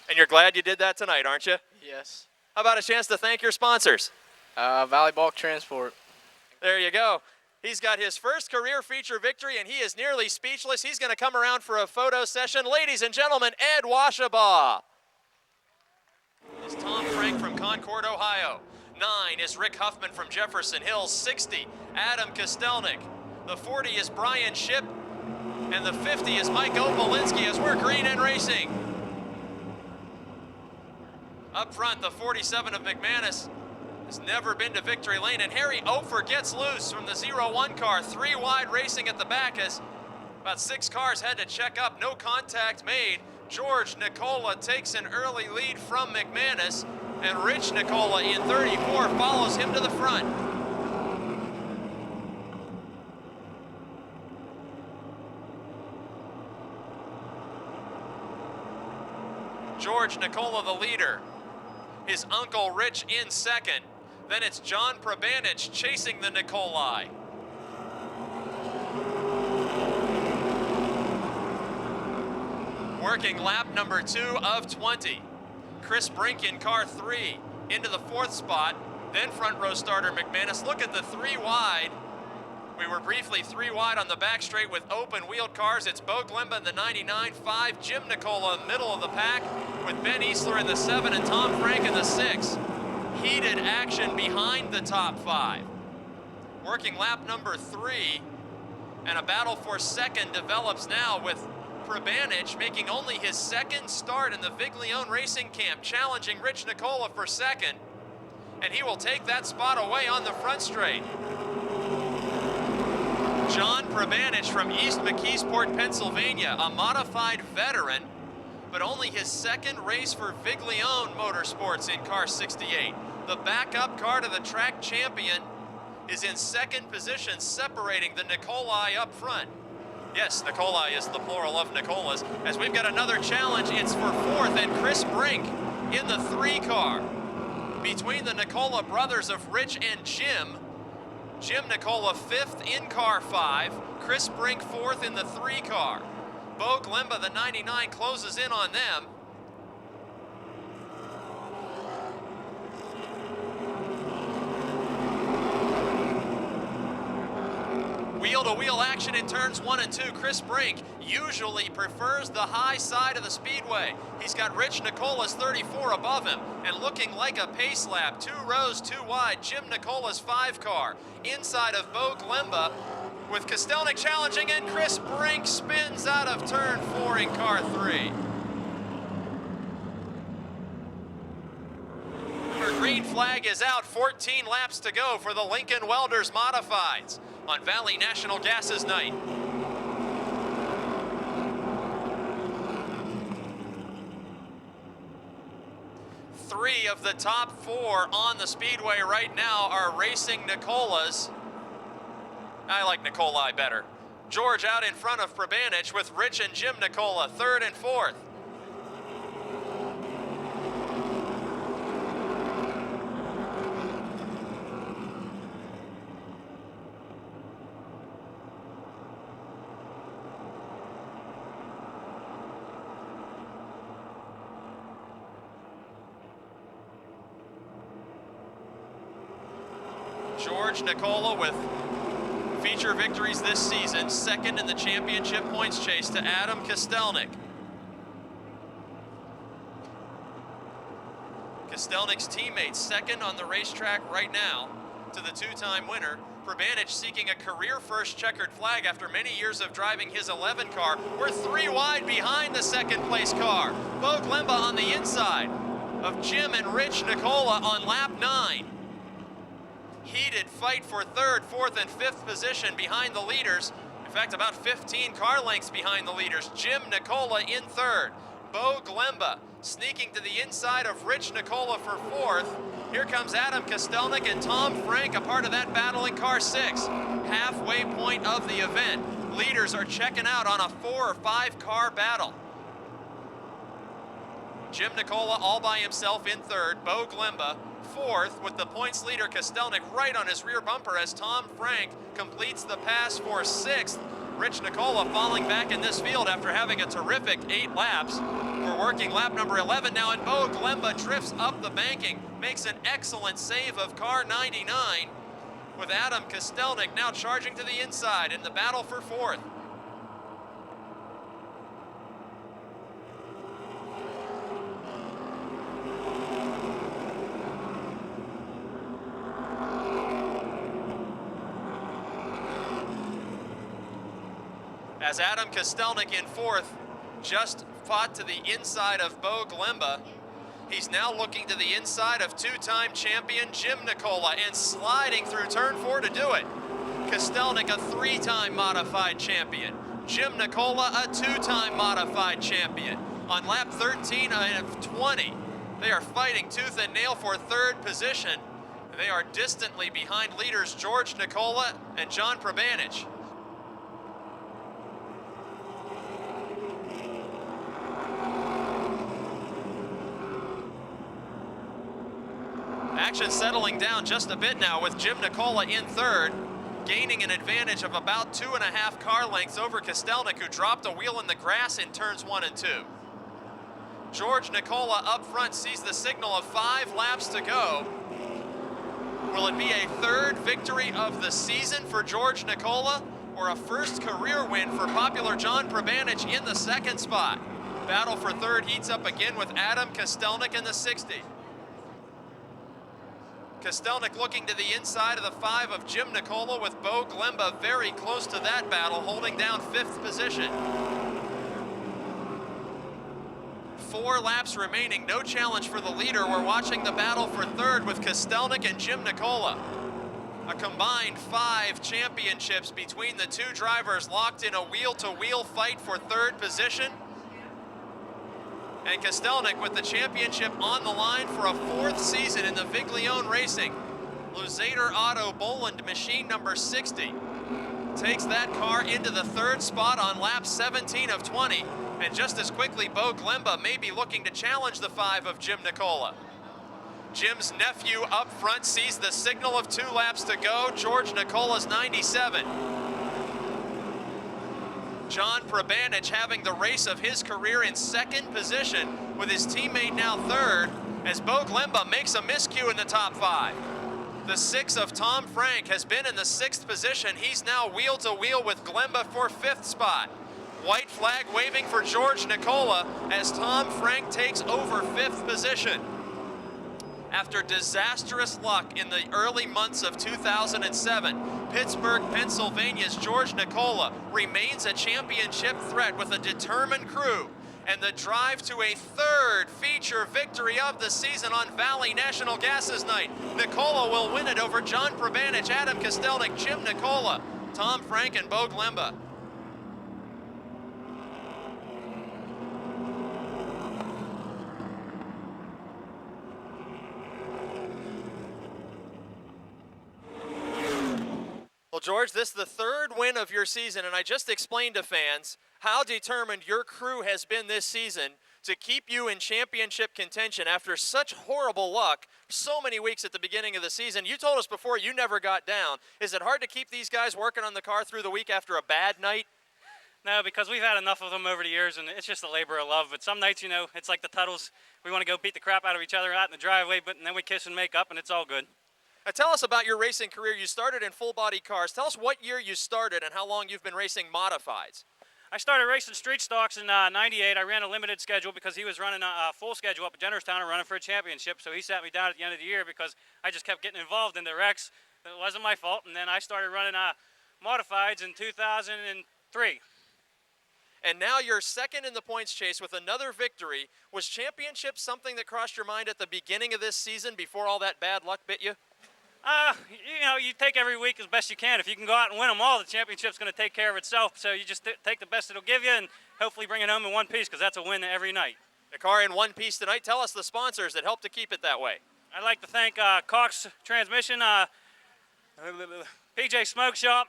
And you're glad you did that tonight, aren't you? Yes. How about a chance to thank your sponsors? Valley Bulk Transport. There you go. He's got his first career feature victory, and he is nearly speechless. He's going to come around for a photo session. Ladies and gentlemen, Ed Washabaugh. This is Tom Frank from Concord, Ohio. 9 is Rick Huffman from Jefferson Hills. 60, Adam Kostelnik. The 40 is Brian Ship. And the 50 is Mike Opolinski as we're green and racing. Up front, the 47 of McManus has never been to victory lane, and Harry Ofer gets loose from the 01 car. 3 wide racing at the back as about 6 cars had to check up. No contact made. George Nicola takes an early lead from McManus, and Rich Nicola in 34 follows him to the front. George Nicola, the leader. His uncle Rich in second. Then it's John Probanich chasing the Nicolai. Working lap number 2 of 20. Chris Brink in car 3 into the 4th spot. Then front row starter McManus. Look at the 3 wide We were briefly 3 wide on the back straight with open-wheeled cars. It's Bo Glimba in the 99.5, Jim Nicola middle of the pack with Ben Easler in the 7 and Tom Frank in the 6. Heated action behind the top 5. Working lap number 3, and a battle for second develops now with Prabanich making only his second start in the Viglione Racing Camp, challenging Rich Nicola for second, and he will take that spot away on the front straight. John Prabanich from East McKeesport, Pennsylvania, a modified veteran, but only his second race for Viglione Motorsports in car 68. The backup car to the track champion is in second position, separating the Nicolai up front. Yes, Nicolai is the plural of Nicolas. As we've got another challenge, it's for 4th, and Chris Brink in the 3 car. Between the Nicola brothers of Rich and Jim, Jim Nicola 5th in car 5, Chris Brink 4th in the 3 car. Bo Glimba, the 99, closes in on them. Wheel-to-wheel action in turns 1 and 2. Chris Brink usually prefers the high side of the speedway. He's got Rich Nicola's 34 above him, and looking like a pace lap, 2 rows, 2 wide, Jim Nicola's 5 car. Inside of Bo Glimba, with Kostelnik challenging, and Chris Brink spins out of turn 4 in car 3. Our green flag is out, 14 laps to go for the Lincoln Welders Modifieds on Valley National Gas's night. Three of the top 4 on the speedway right now are racing Nicolas. I like Nicolai better. George out in front of Prabanich with Rich and Jim Nicola, 3rd and 4th. George Nicola with feature victories this season, 2nd in the championship points chase to Adam Kostelnik. Kostelnik's teammates 2nd on the racetrack right now to the 2-time winner. Prabanich seeking a career first checkered flag after many years of driving his 11 car. We're 3 wide behind the 2nd place car. Bo Glimba on the inside of Jim and Rich Nicola on lap 9. Heated fight for 3rd, 4th, and 5th position behind the leaders. In fact, about 15 car lengths behind the leaders. Jim Nicola in 3rd. Bo Glimba sneaking to the inside of Rich Nicola for 4th. Here comes Adam Kostelnik and Tom Frank, a part of that battle in car 6. Halfway point of the event. Leaders are checking out on a 4 or 5 car battle. Jim Nicola all by himself in 3rd. Bo Glimba 4th, with the points leader Kostelnik right on his rear bumper as Tom Frank completes the pass for 6th. Rich Nicola falling back in this field after having a terrific 8 laps. We're working lap number 11 now, and Bo Glimba drifts up the banking, makes an excellent save of car 99, with Adam Kostelnik now charging to the inside in the battle for 4th. As Adam Kostelnik in 4th just fought to the inside of Bo Glimba. He's now looking to the inside of 2-time champion Jim Nicola and sliding through turn 4 to do it. Kostelnik, a 3-time modified champion. Jim Nicola, a 2-time modified champion. On lap 13 of 20, they are fighting tooth and nail for 3rd position. They are distantly behind leaders George Nicola and John Prabanich. Action settling down just a bit now with Jim Nicola in 3rd, gaining an advantage of about 2.5 car lengths over Kostelnik, who dropped a wheel in the grass in turns 1 and 2. George Nicola up front sees the signal of 5 laps to go. Will it be a third victory of the season for George Nicola, or a first career win for popular John Probanich in the second spot? Battle for third heats up again with Adam Kostelnik in the 60. Kostelnik looking to the inside of the 5 of Jim Nicola, with Bo Glemba very close to that battle, holding down 5th position. 4 laps remaining, no challenge for the leader. We're watching the battle for third with Kostelnik and Jim Nicola. A combined 5 championships between the 2 drivers, locked in a wheel-to-wheel fight for third position. And Kostelnik with the championship on the line for a 4th season in the Viglione Racing. Luzader Auto Boland machine number 60 takes that car into the 3rd spot on lap 17 of 20. And just as quickly, Bo Glemba may be looking to challenge the 5 of Jim Nicola. Jim's nephew up front sees the signal of 2 laps to go. George Nicola's 97. John Probanich having the race of his career in 2nd position, with his teammate now 3rd, as Bo Glemba makes a miscue in the top 5. The 6 of Tom Frank has been in the 6th position. He's now wheel to wheel with Glemba for 5th spot. White flag waving for George Nicola as Tom Frank takes over 5th position. After disastrous luck in the early months of 2007, Pittsburgh, Pennsylvania's George Nicola remains a championship threat with a determined crew, and the drive to a 3rd feature victory of the season on Valley National Gases night. Nicola will win it over John Probanich, Adam Kostelnik, Jim Nicola, Tom Frank, and Bo Glemba. Well, George, this is the 3rd win of your season, and I just explained to fans how determined your crew has been this season to keep you in championship contention after such horrible luck so many weeks at the beginning of the season. You told us before you never got down. Is it hard to keep these guys working on the car through the week after a bad night? No, because we've had enough of them over the years, and it's just a labor of love. But some nights, you know, it's like the Tuttles. We want to go beat the crap out of each other out in the driveway, but and then we kiss and make up, and it's all good. Now tell us about your racing career. You started in full-body cars. Tell us what year you started and how long you've been racing modifieds. I started racing street stocks in '98. I ran a limited schedule because he was running a full schedule up at Jennerstown and running for a championship. So he sat me down at the end of the year because I just kept getting involved in the wrecks. It wasn't my fault. And then I started running modifieds in 2003. And now you're 2nd in the points chase with another victory. Was championship something that crossed your mind at the beginning of this season before all that bad luck bit you? You know, you take every week as best you can. If you can go out and win them all, the championship's going to take care of itself. So you just take the best it'll give you and hopefully bring it home in one piece, because that's a win every night. The car in one piece tonight. Tell us the sponsors that help to keep it that way. I'd like to thank Cox Transmission, PJ Smoke Shop,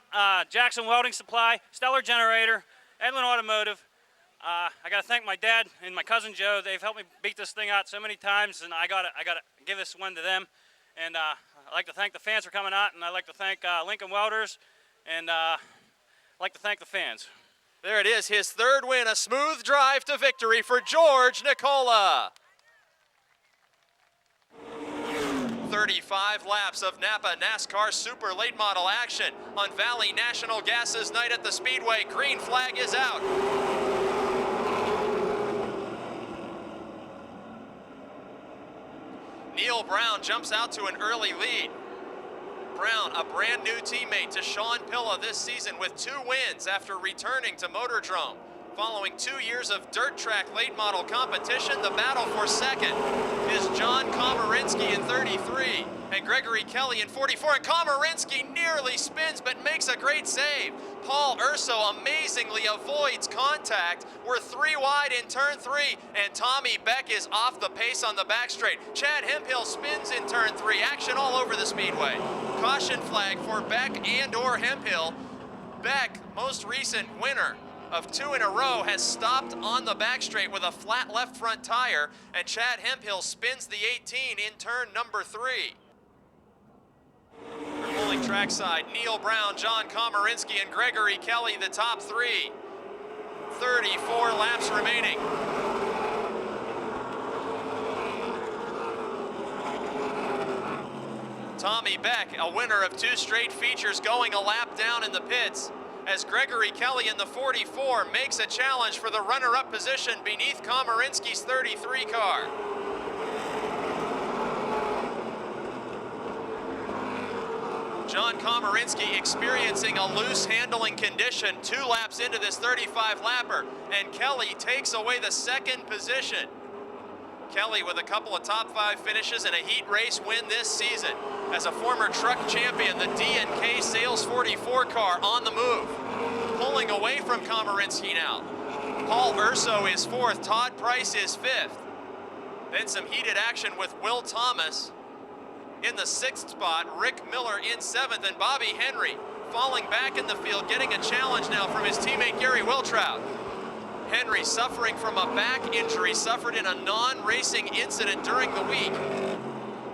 Jackson Welding Supply, Stellar Generator, Edlin Automotive. I got to thank my dad and my cousin Joe. They've helped me beat this thing out so many times, and I gotta give this one to them. And I'd like to thank the fans for coming out, and I'd like to thank Lincoln Welders, and I'd like to thank the fans. There it is, his 3rd win, a smooth drive to victory for George Nicola. 35 laps of Napa NASCAR Super Late Model action on Valley National Gases night at the Speedway. Green flag is out. Neil Brown jumps out to an early lead. Brown, a brand new teammate to Sean Pilla this season with 2 wins after returning to Motordrome. Following 2 years of dirt track late model competition, the battle for 2nd is John Komarinsky in 33 and Gregory Kelly in 44. And Komarinsky nearly spins but makes a great save. Paul Urso amazingly avoids contact. We're 3 wide in turn 3, and Tommy Beck is off the pace on the back straight. Chad Hemphill spins in turn 3. Action all over the speedway. Caution flag for Beck and or Hemphill. Beck, most recent winner of 2 in a row, has stopped on the back straight with a flat left front tire, and Chad Hemphill spins the 18 in turn number 3. We're pulling trackside. Neil Brown, John Komarinsky, and Gregory Kelly, the top 3. 34 laps remaining. Tommy Beck, a winner of 2 straight features, going a lap down in the pits, as Gregory Kelly in the 44 makes a challenge for the runner-up position beneath Komarinsky's 33 car. John Komarinsky experiencing a loose handling condition 2 laps into this 35-lapper, and Kelly takes away the 2nd position. Kelly with a couple of top 5 finishes and a heat race win this season. As a former truck champion, the D&K Sales 44 car on the move. Pulling away from Komarinsky now. Paul Urso is 4th, Todd Price is 5th. Then some heated action with Will Thomas in the 6th spot, Rick Miller in 7th, and Bobby Henry falling back in the field, getting a challenge now from his teammate Gary Wiltrout. Henry suffering from a back injury suffered in a non-racing incident during the week.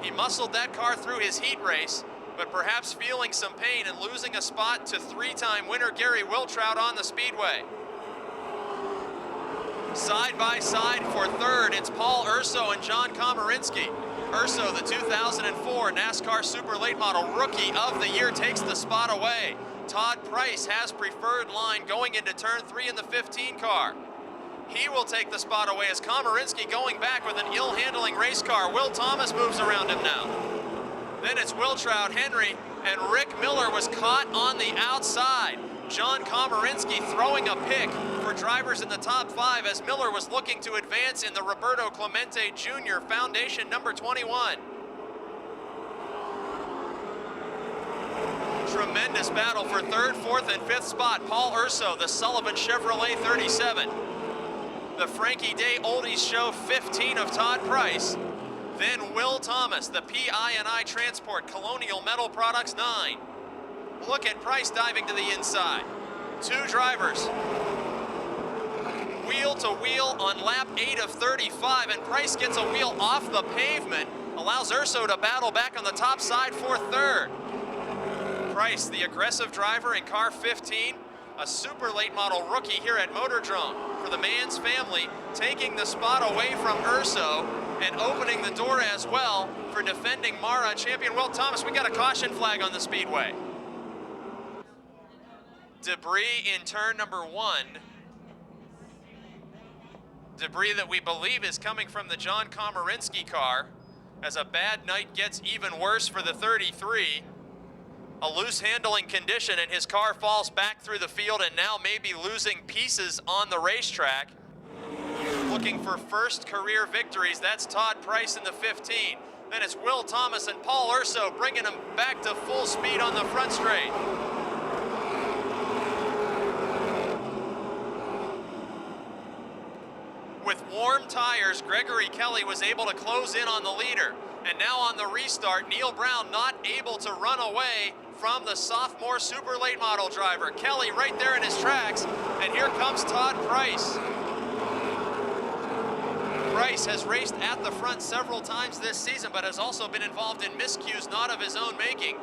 He muscled that car through his heat race, but perhaps feeling some pain and losing a spot to 3-time winner Gary Wiltrout on the speedway. Side by side for 3rd, it's Paul Urso and John Komarinsky. Urso, the 2004 NASCAR Super Late Model Rookie of the Year, takes the spot away. Todd Price has preferred line going into turn 3 in the 15 car. He will take the spot away as Komarinsky going back with an ill-handling race car. Will Thomas moves around him now. Then it's Wiltrout, Henry, and Rick Miller was caught on the outside. John Komarinsky throwing a pick for drivers in the top 5 as Miller was looking to advance in the Roberto Clemente Jr. Foundation number 21. Tremendous battle for 3rd, 4th, and 5th spot. Paul Urso, the Sullivan Chevrolet 37. The Frankie Day Oldies Show 15 of Todd Price. Then Will Thomas, the PI&I Transport Colonial Metal Products 9. Look at Price diving to the inside. 2 drivers. Wheel to wheel on lap 8 of 35, and Price gets a wheel off the pavement, allows Urso to battle back on the top side for 3rd. Price, the aggressive driver in car 15, a super late model rookie here at Motordrome for the Mans family, taking the spot away from Urso and opening the door as well for defending Mara champion Will Thomas. We got a caution flag on the speedway. Debris in turn number 1. Debris that we believe is coming from the John Komarinsky car as a bad night gets even worse for the 33. A loose handling condition and his car falls back through the field and now may be losing pieces on the racetrack. Looking for first career victories, that's Todd Price in the 15. Then it's Will Thomas and Paul Urso bringing him back to full speed on the front straight. With warm tires, Gregory Kelly was able to close in on the leader. And now on the restart, Neil Brown not able to run away from the sophomore super late model driver. Kelly right there in his tracks, and here comes Todd Price. Price has raced at the front several times this season, but has also been involved in miscues not of his own making.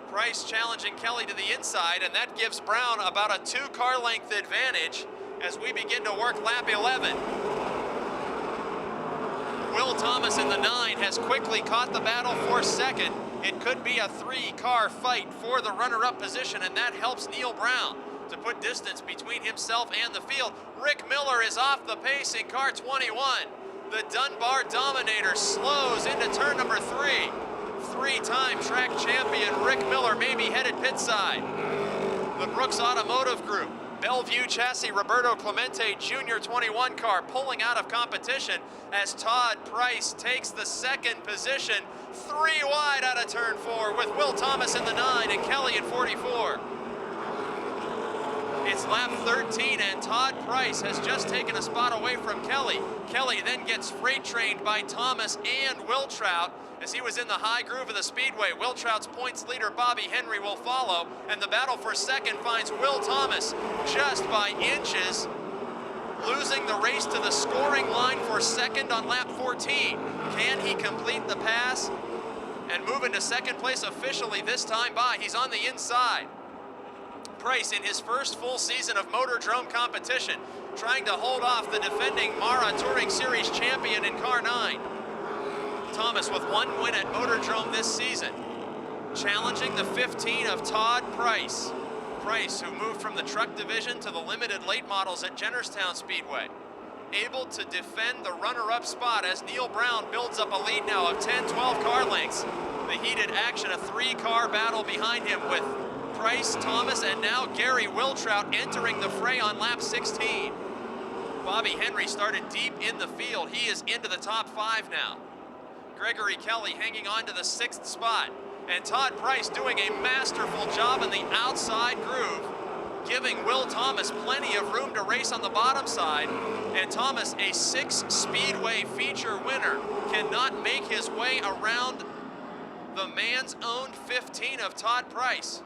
Price challenging Kelly to the inside, and that gives Brown about a 2-car length advantage as we begin to work lap 11. Will Thomas in the 9 has quickly caught the battle for 2nd. It could be a 3-car fight for the runner-up position, and that helps Neil Brown to put distance between himself and the field. Rick Miller is off the pace in car 21. The Dunbar Dominator slows into turn number 3. 3-time track champion Rick Miller may be headed pit side. The Brooks Automotive Group, Bellevue chassis Roberto Clemente Jr. 21 car pulling out of competition as Todd Price takes the 2nd position, 3 wide out of turn 4 with Will Thomas in the 9 and Kelly in 44. It's lap 13 and Todd Price has just taken a spot away from Kelly. Kelly then gets freight trained by Thomas and Wiltrout as he was in the high groove of the speedway. Wiltrout's points leader Bobby Henry will follow, and the battle for 2nd finds Will Thomas just by inches, losing the race to the scoring line for 2nd on lap 14. Can he complete the pass and move into 2nd place officially this time by? He's on the inside. Price in his first full season of Motordrome competition, trying to hold off the defending Mara Touring Series champion in car 9. Thomas with one win at Motordrome this season, challenging the 15 of Todd Price. Price, who moved from the truck division to the limited late models at Jennerstown Speedway, able to defend the runner-up spot as Neil Brown builds up a lead now of 10-12 car lengths. The heated action, a three-car battle behind him with Price, Thomas, and now Gary Wiltrout entering the fray on lap 16. Bobby Henry started deep in the field. He is into the top 5 now. Gregory Kelly hanging on to the 6th spot. And Todd Price doing a masterful job in the outside groove, giving Will Thomas plenty of room to race on the bottom side. And Thomas, a 6 Speedway feature winner, cannot make his way around the man's own 15 of Todd Price.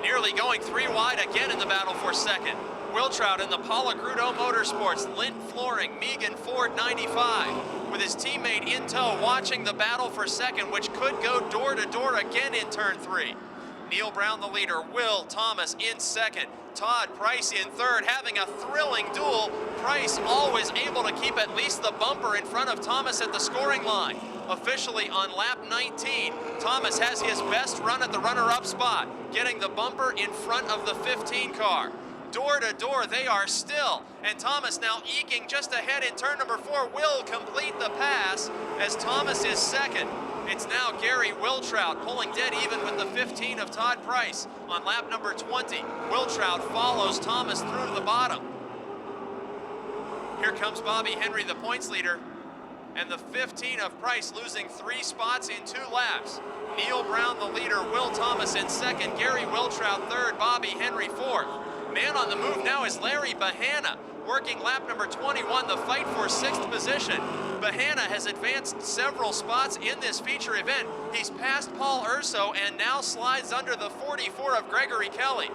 Nearly going 3 wide again in the battle for second. Wiltrout in the Palagrudo Motorsports, Lint Flooring, Megan Ford 95, with his teammate in tow watching the battle for second, which could go door to door again in turn 3. Neil Brown the leader, Will Thomas in second, Todd Price in third, having a thrilling duel. Price always able to keep at least the bumper in front of Thomas at the scoring line. Officially on lap 19, Thomas has his best run at the runner-up spot, getting the bumper in front of the 15 car. Door to door they are still, and Thomas now eking just ahead in turn number 4, will complete the pass as Thomas is second. It's now Gary Wiltrout pulling dead even with the 15 of Todd Price on lap number 20. Wiltrout follows Thomas through to the bottom. Here comes Bobby Henry, the points leader, and the 15 of Price losing 3 spots in 2 laps. Neil Brown the leader, Will Thomas in second, Gary Wiltrout third, Bobby Henry fourth. Man on the move now is Larry Bahana, working lap number 21, the fight for 6th position. Bahana has advanced several spots in this feature event. He's passed Paul Urso and now slides under the 44 of Gregory Kelly.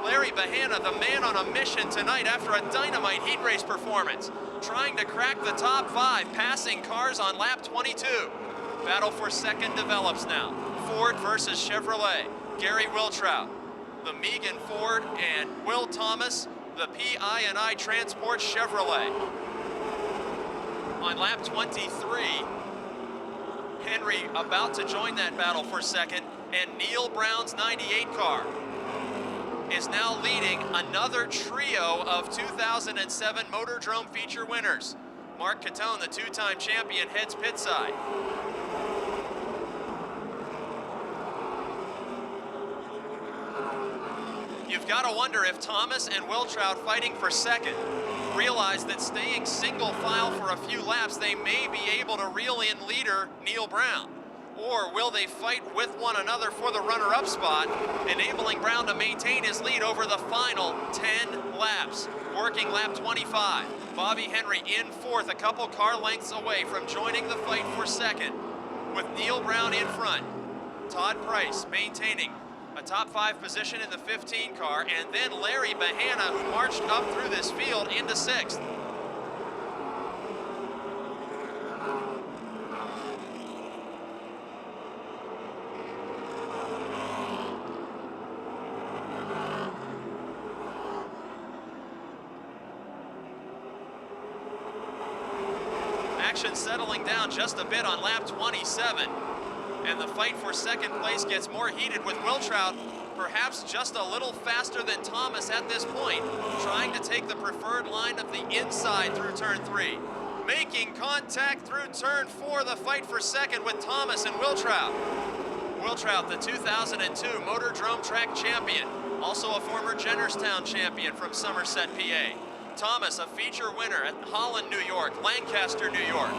Larry Bahana, the man on a mission tonight after a dynamite heat race performance, trying to crack the top 5, passing cars on lap 22. Battle for second develops now. Ford versus Chevrolet. Gary Wiltrout, the Megan Ford, and Will Thomas, the PI&I Transport Chevrolet. On lap 23, Henry about to join that battle for second, and Neil Brown's 98 car is now leading another trio of 2007 Motordrome feature winners. Mark Catone, the 2-time champion, heads pit side. You've got to wonder if Thomas and Wiltrout, fighting for second, realize that staying single file for a few laps, they may be able to reel in leader Neil Brown. Or will they fight with one another for the runner-up spot, enabling Brown to maintain his lead over the final 10 laps? Working lap 25, Bobby Henry in fourth, a couple car lengths away from joining the fight for second, with Neil Brown in front. Todd Price maintaining a top 5 position in the 15 car, and then Larry Bahana, who marched up through this field into 6th. Action settling down just a bit on lap 27. And the fight for second place gets more heated, with Wiltrout perhaps just a little faster than Thomas at this point, trying to take the preferred line of the inside through turn 3. Making contact through turn 4, the fight for second with Thomas and Wiltrout. Wiltrout, the 2002 Motordrome track champion, also a former Jennerstown champion from Somerset, PA. Thomas, a feature winner at Holland, New York, Lancaster, New York,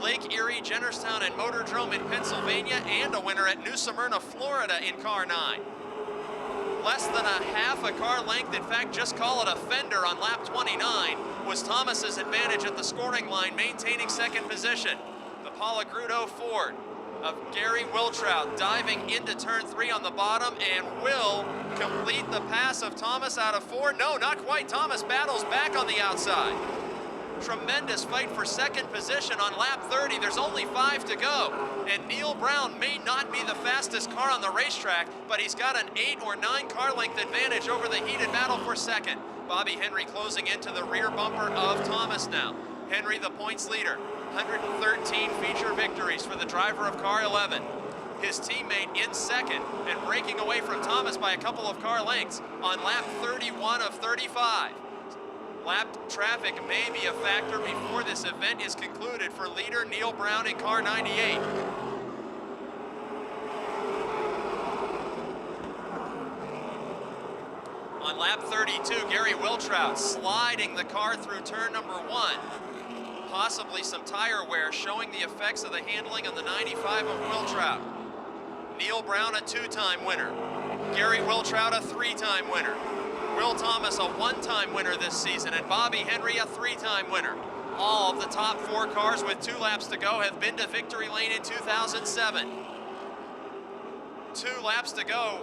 Lake Erie, Jennerstown, and Motordrome in Pennsylvania, and a winner at New Smyrna, Florida in car 9. Less than a half a car length, in fact, just call it a fender on lap 29, was Thomas's advantage at the scoring line, maintaining second position. The Palagrudo Ford of Gary Wiltrout diving into turn 3 on the bottom, and will complete the pass of Thomas out of 4. No, not quite. Thomas battles back on the outside. Tremendous fight for second position on lap 30. There's only 5 to go, and Neil Brown may not be the fastest car on the racetrack, but he's got an 8 or 9 car length advantage over the heated battle for second. Bobby Henry closing into the rear bumper of Thomas now. Henry, the points leader. 113 feature victories for the driver of car 11. His teammate in second and breaking away from Thomas by a couple of car lengths on lap 31 of 35. Lap traffic may be a factor before this event is concluded for leader Neil Brown in car 98. On lap 32, Gary Wiltrout sliding the car through turn number 1. Possibly some tire wear showing the effects of the handling on the 95 of Wiltrout. Neil Brown, a 2-time winner. Gary Wiltrout, a 3-time winner. Will Thomas, a 1-time winner this season, and Bobby Henry, a 3-time winner. All of the top 4 cars with 2 laps to go have been to victory lane in 2007. 2 laps to go.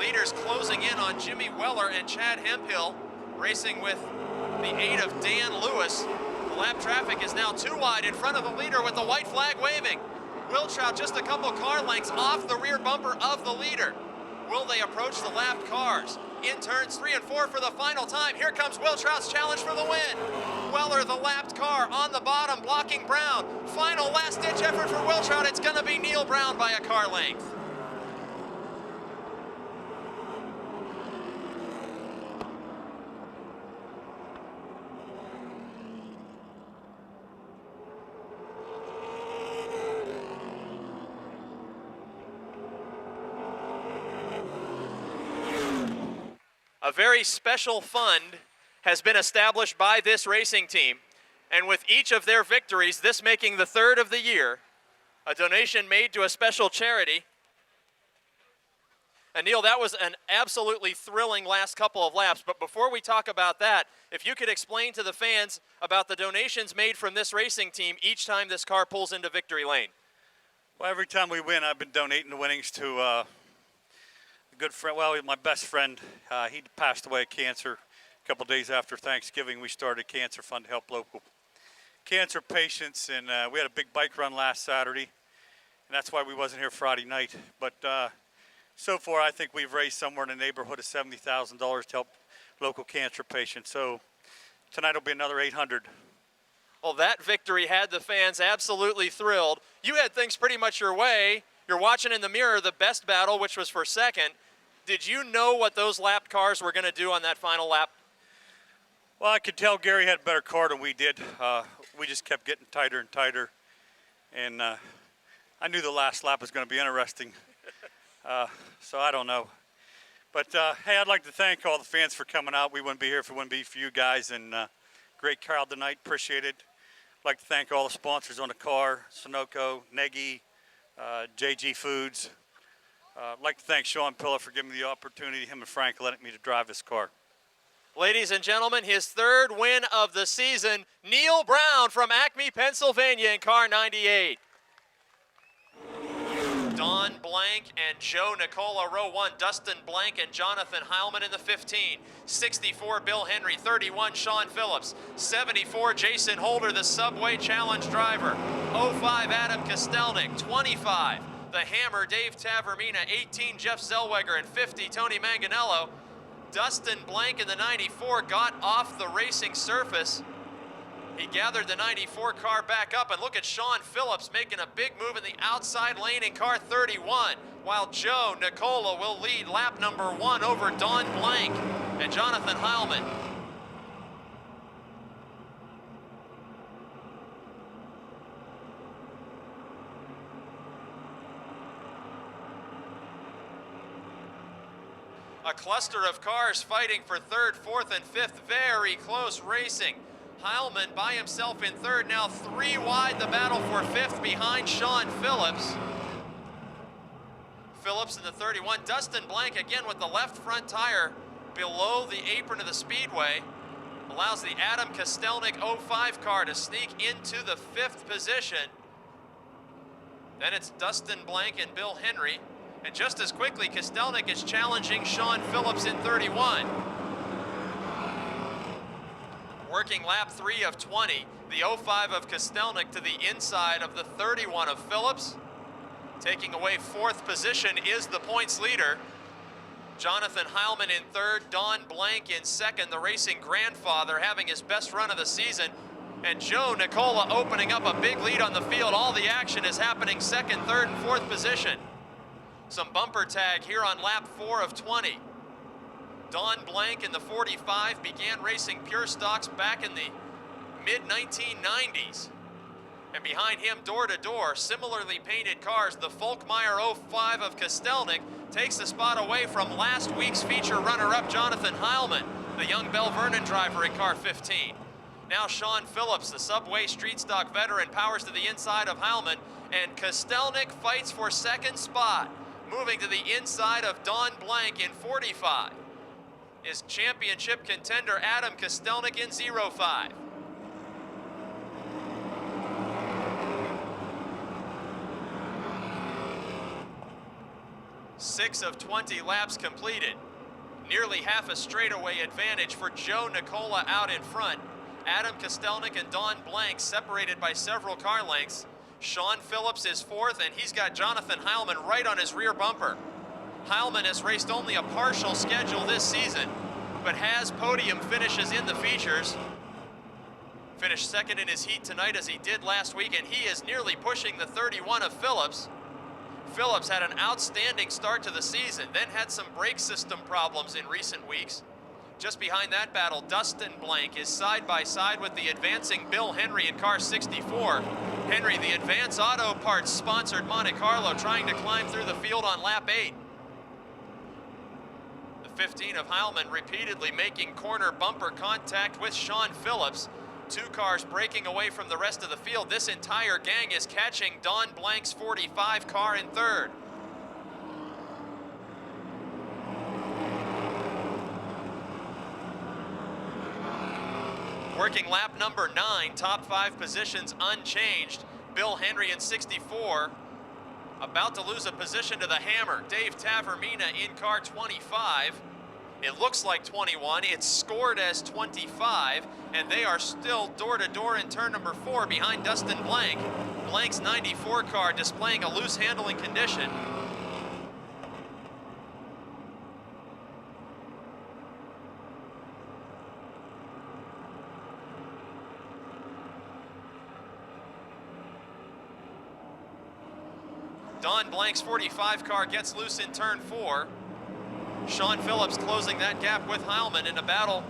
Leaders closing in on Jimmy Weller and Chad Hemphill, racing with the aid of Dan Lewis. The lap traffic is now 2 wide in front of the leader with the white flag waving. Wiltrout just a couple car lengths off the rear bumper of the leader. Will they approach the lapped cars? In turns 3 and 4 for the final time. Here comes Wiltrout's challenge for the win. Weller, the lapped car, on the bottom, blocking Brown. Final last-ditch effort for Wiltrout. It's going to be Neil Brown by a car length. A very special fund has been established by this racing team, and with each of their victories, this making the 3rd of the year, a donation made to a special charity. And Neil, that was an absolutely thrilling last couple of laps, but before we talk about that, if you could explain to the fans about the donations made from this racing team each time this car pulls into victory lane. Well, every time we win, I've been donating the winnings to good friend, well, my best friend. He passed away of cancer a couple days after Thanksgiving. We started a cancer fund to help local cancer patients, and we had a big bike run last Saturday, and that's why we wasn't here Friday night. But so far, I think we've raised somewhere in the neighborhood of $70,000 to help local cancer patients. So tonight will be another $800. Well, that victory had the fans absolutely thrilled. You had things pretty much your way. You're watching in the mirror the best battle, which was for second. Did you know what those lapped cars were going to do on that final lap? Well, I could tell Gary had a better car than we did. We just kept getting tighter and tighter. And I knew the last lap was going to be interesting. So I don't know. But, hey, I'd like to thank all the fans for coming out. We wouldn't be here if it wouldn't be for you guys. And great crowd tonight. Appreciate it. I'd like to thank all the sponsors on the car, Sunoco, Negi, JG Foods. I'd like to thank Sean Pilla for giving me the opportunity, him and Frank letting me to drive this car. Ladies and gentlemen, his 3rd win of the season, Neil Brown from Acme, Pennsylvania in car 98. Don Blank and Joe Nicola, row 1, Dustin Blank and Jonathan Heilman in the 15. 64, Bill Henry. 31, Sean Phillips. 74, Jason Holder, the Subway Challenge driver. 05, Adam Kostelnik. 25, the Hammer, Dave Tavermina. 18, Jeff Zellweger. And 50, Tony Manganello. Dustin Blank in the 94 got off the racing surface. He gathered the 94 car back up, and look at Sean Phillips making a big move in the outside lane in car 31, while Joe Nicola will lead lap number 1 over Don Blank and Jonathan Heilman. A cluster of cars fighting for 3rd, 4th, and 5th. Very close racing. Heilman by himself in 3rd, now 3 wide the battle for 5th behind Sean Phillips. Phillips in the 31. Dustin Blank again with the left front tire below the apron of the speedway. Allows the Adam Kostelnik 05 car to sneak into the 5th position. Then it's Dustin Blank and Bill Henry. And just as quickly, Kostelnik is challenging Sean Phillips in 31. Working lap 3 of 20, the 05 of Kostelnik to the inside of the 31 of Phillips. Taking away 4th position is the points leader. Jonathan Heilman in 3rd, Don Blank in 2nd, the racing grandfather having his best run of the season. And Joe Nicola opening up a big lead on the field. All the action is happening second, third, and fourth position. Some bumper tag here on lap 4 of 20. Don Blank in the 45 began racing pure stocks back in the mid-1990s. And behind him, door to door, similarly painted cars, the Folkmeyer 05 of Kostelnik takes the spot away from last week's feature runner-up Jonathan Heilman, the young Bell Vernon driver in car 15. Now Sean Phillips, the Subway street stock veteran, powers to the inside of Heilman, and Kostelnik fights for second spot, moving to the inside of Don Blank in 45. Is championship contender Adam Kostelnik in 05. 6 of 20 laps completed. Nearly half a straightaway advantage for Joe Nicola out in front. Adam Kostelnik and Don Blank separated by several car lengths. Sean Phillips is fourth, and he's got Jonathan Heilman right on his rear bumper. Heilman has raced only a partial schedule this season, but has podium finishes in the features. Finished second in his heat tonight as he did last week, and he is nearly pushing the 31 of Phillips. Phillips had an outstanding start to the season, then had some brake system problems in recent weeks. Just behind that battle, Dustin Blank is side by side with the advancing Bill Henry in car 64. Henry, the Advance Auto Parts sponsored Monte Carlo, trying to climb through the field on lap 8. The 15 of Heilman repeatedly making corner bumper contact with Sean Phillips. Two cars breaking away from the rest of the field. This entire gang is catching Don Blank's 45 car in third. Working lap number 9, top 5 positions unchanged. Bill Henry in 64, about to lose a position to the Hammer. Dave Tavermina in car 25. It looks like 21, it's scored as 25, and they are still door-to-door in turn number 4 behind Dustin Blank. Blank's 94 car displaying a loose handling condition. Don Blank's 45 car gets loose in turn 4. Sean Phillips closing that gap with Heilman in a battle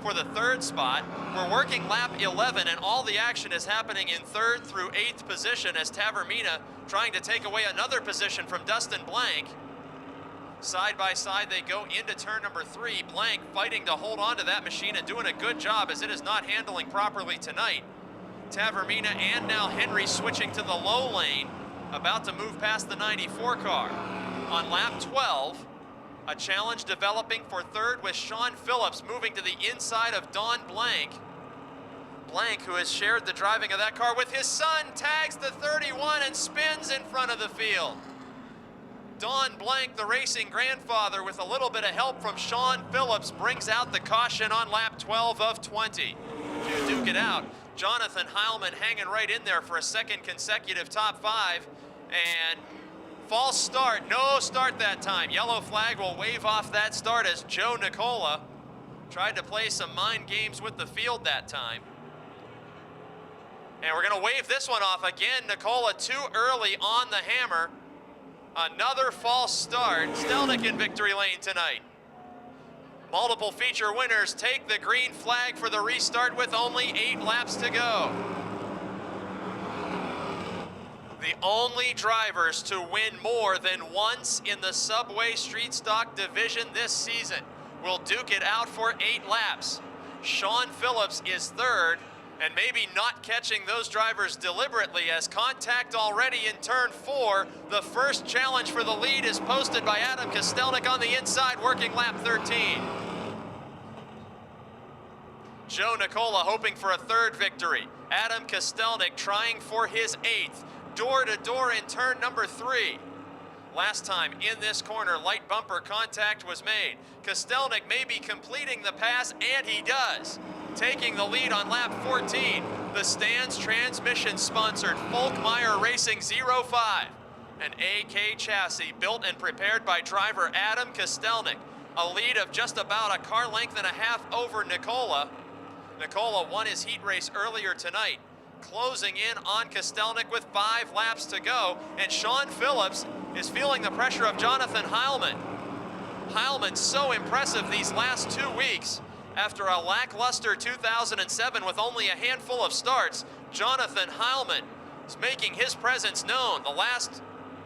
for the third spot. We're working lap 11, and all the action is happening in third through 8th position as Tavermina trying to take away another position from Dustin Blank. Side by side they go into turn number 3. Blank fighting to hold on to that machine and doing a good job as it is not handling properly tonight. Tavermina and now Henry switching to the low lane, about to move past the 94 car. On lap 12, a challenge developing for third with Sean Phillips moving to the inside of Don Blank. Blank, who has shared the driving of that car with his son, tags the 31 and spins in front of the field. Don Blank, the racing grandfather, with a little bit of help from Sean Phillips, brings out the caution on lap 12 of 20. To duke it out, Jonathan Heilman hanging right in there for a second consecutive top 5, and false start, no start that time. Yellow flag will wave off that start as Joe Nicola tried to play some mind games with the field that time. And we're gonna wave this one off again. Nicola too early on the Hammer. Another false start. Stelnick in victory lane tonight. Multiple feature winners take the green flag for the restart with only 8 laps to go. The only drivers to win more than once in the Subway Street Stock Division this season will duke it out for 8 laps. Sean Phillips is third, and maybe not catching those drivers deliberately as contact already in turn 4. The first challenge for the lead is posted by Adam Kostelnik on the inside, working lap 13. Joe Nicola hoping for a third victory. Adam Kostelnik trying for his 8th. Door to door in turn number 3. Last time in this corner, light bumper contact was made. Kostelnik may be completing the pass, and he does. Taking the lead on lap 14, the Stands Transmission sponsored Folkmeyer Racing 05. An AK chassis built and prepared by driver Adam Kostelnik. A lead of just about a car length and a half over Nicola. Nicola won his heat race earlier tonight, closing in on Kostelnik with 5 laps to go, and Sean Phillips is feeling the pressure of Jonathan Heilman. Heilman so impressive these last 2 weeks. After a lackluster 2007 with only a handful of starts, Jonathan Heilman is making his presence known. The last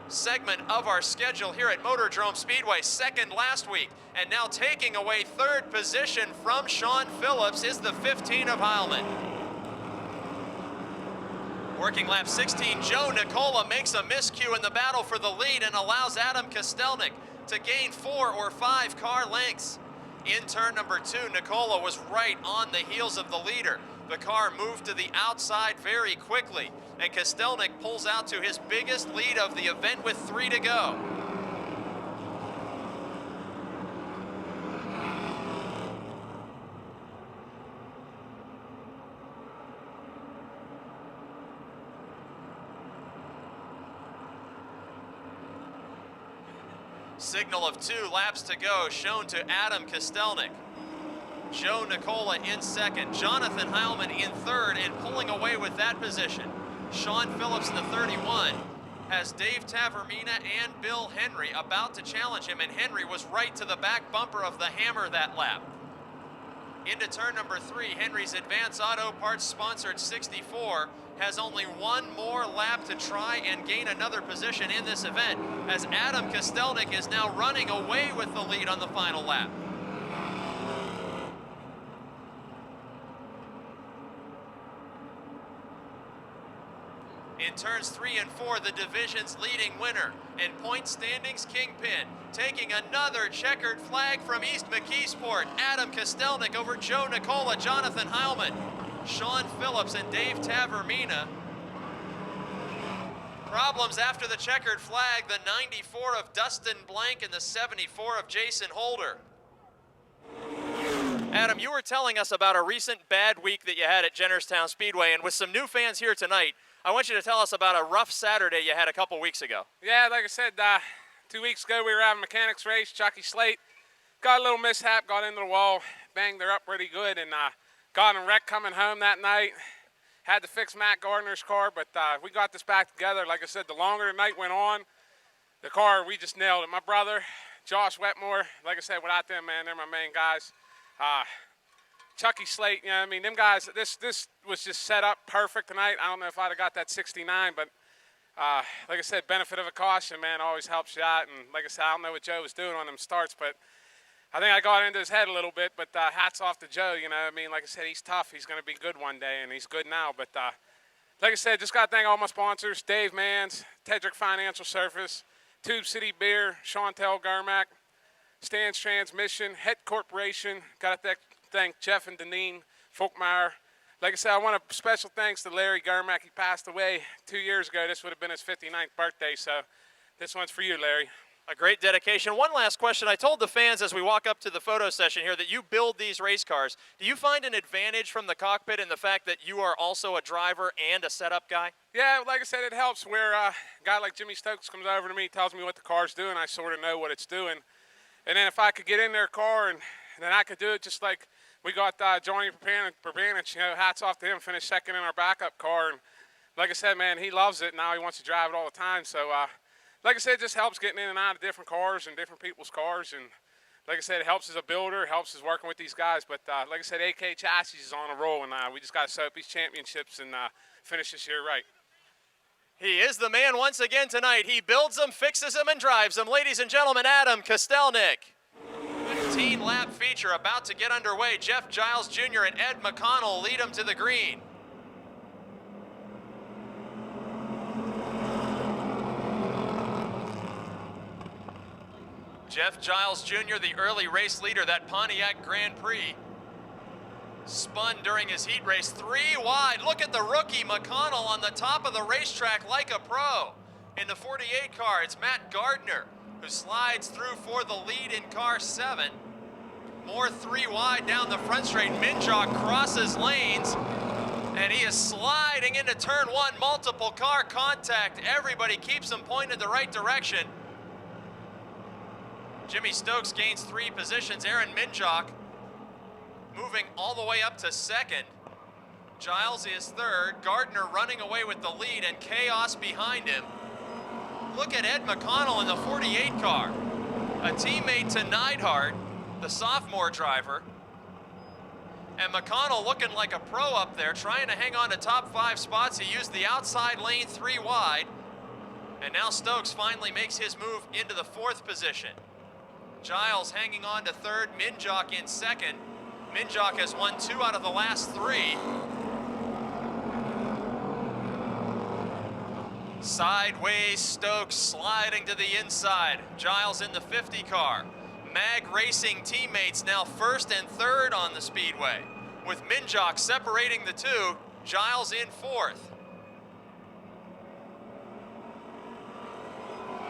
segment of our schedule here at Motordrome Speedway, second last week, and now taking away 3rd position from Sean Phillips is the 15 of Heilman. Working lap 16, Joe Nicola makes a miscue in the battle for the lead and allows Adam Kostelnik to gain 4 or 5 car lengths. In turn number 2, Nicola was right on the heels of the leader. The car moved to the outside very quickly, and Kostelnik pulls out to his biggest lead of the event with 3 to go. Signal of 2 laps to go shown to Adam Kostelnik. Joe Nicola in second, Jonathan Heilman in third, and pulling away with that position. Sean Phillips in the 31 has Dave Tavermina and Bill Henry about to challenge him, and Henry was right to the back bumper of the Hammer that lap. Into turn number 3, Henry's Advance Auto Parts sponsored 64 has only 1 more lap to try and gain another position in this event, as Adam Kostelnik is now running away with the lead on the final lap. In turns 3 and 4, the division's leading winner and point standings kingpin, taking another checkered flag from East McKeesport, Adam Kostelnik over Joe Nicola, Jonathan Heilman, Sean Phillips, and Dave Tavermina. Problems after the checkered flag, the 94 of Dustin Blank and the 74 of Jason Holder. Adam, you were telling us about a recent bad week that you had at Jennerstown Speedway, and with some new fans here tonight, I want you to tell us about a rough Saturday you had a couple weeks ago. Yeah, like I said, 2 weeks ago we were having a mechanics race. Chucky Slate got a little mishap, got into the wall, banged her up pretty good, and got in a wreck coming home that night. Had to fix Matt Gardner's car, but we got this back together. Like I said, the longer the night went on, the car, we just nailed it. My brother, Josh Wetmore, like I said, without them, man, they're my main guys. Chucky Slate, you know, I mean, them guys, this was just set up perfect tonight. I don't know if I'd have got that 69, but like I said, benefit of a caution, man, always helps you out. And like I said, I don't know what Joe was doing on them starts, but I think I got into his head a little bit. But hats off to Joe, you know, I mean, like I said, he's tough. He's going to be good one day, and he's good now. But like I said, just got to thank all my sponsors, Dave Manns, Tedrick Financial Service, Tube City Beer, Chantel Garmack, Stan's Transmission, Head Corporation, got to thank Jeff and Deneen Folkmeyer. Like I said, I want a special thanks to Larry Garmack. He passed away 2 years ago. This would have been his 59th birthday, so this one's for you, Larry. A great dedication. One last question. I told the fans as we walk up to the photo session here that you build these race cars. Do you find an advantage from the cockpit in the fact that you are also a driver and a setup guy? Yeah, like I said, it helps where a guy like Jimmy Stokes comes over to me, tells me what the car's doing. I sort of know what it's doing. And then if I could get in their car and then I could do it just like we got Johnny Perbanich, you know, hats off to him, finished second in our backup car. And like I said, man, he loves it. Now he wants to drive it all the time. So, like I said, it just helps getting in and out of different cars and different people's cars. And like I said, it helps as a builder, helps as working with these guys. But like I said, AK Chassis is on a roll, and we just got to set up these championships and finish this year right. He is the man once again tonight. He builds them, fixes them, and drives them. Ladies and gentlemen, Adam Kostelnik. 15-lap feature about to get underway. Jeff Giles Jr. and Ed McConnell lead him to the green. Jeff Giles Jr., the early race leader, that Pontiac Grand Prix, spun during his heat race 3 wide. Look at the rookie McConnell on the top of the racetrack like a pro. In the 48 car, it's Matt Gardner who slides through for the lead in car 7. More 3 wide down the front straight. Minjok crosses lanes, and he is sliding into turn 1. Multiple car contact. Everybody keeps him pointed the right direction. Jimmy Stokes gains 3 positions. Aaron Minjok moving all the way up to second. Giles is third. Gardner running away with the lead and chaos behind him. Look at Ed McConnell in the 48 car. A teammate to Neidhart, the sophomore driver. And McConnell looking like a pro up there, trying to hang on to top 5 spots. He used the outside lane 3 wide. And now Stokes finally makes his move into the 4th position. Giles hanging on to third, Minjock in second. Minjock has won 2 out of the last 3. Sideways, Stokes sliding to the inside. Giles in the 50 car. Mag Racing teammates now 1st and 3rd on the speedway, with Minjock separating the 2, Giles in 4th.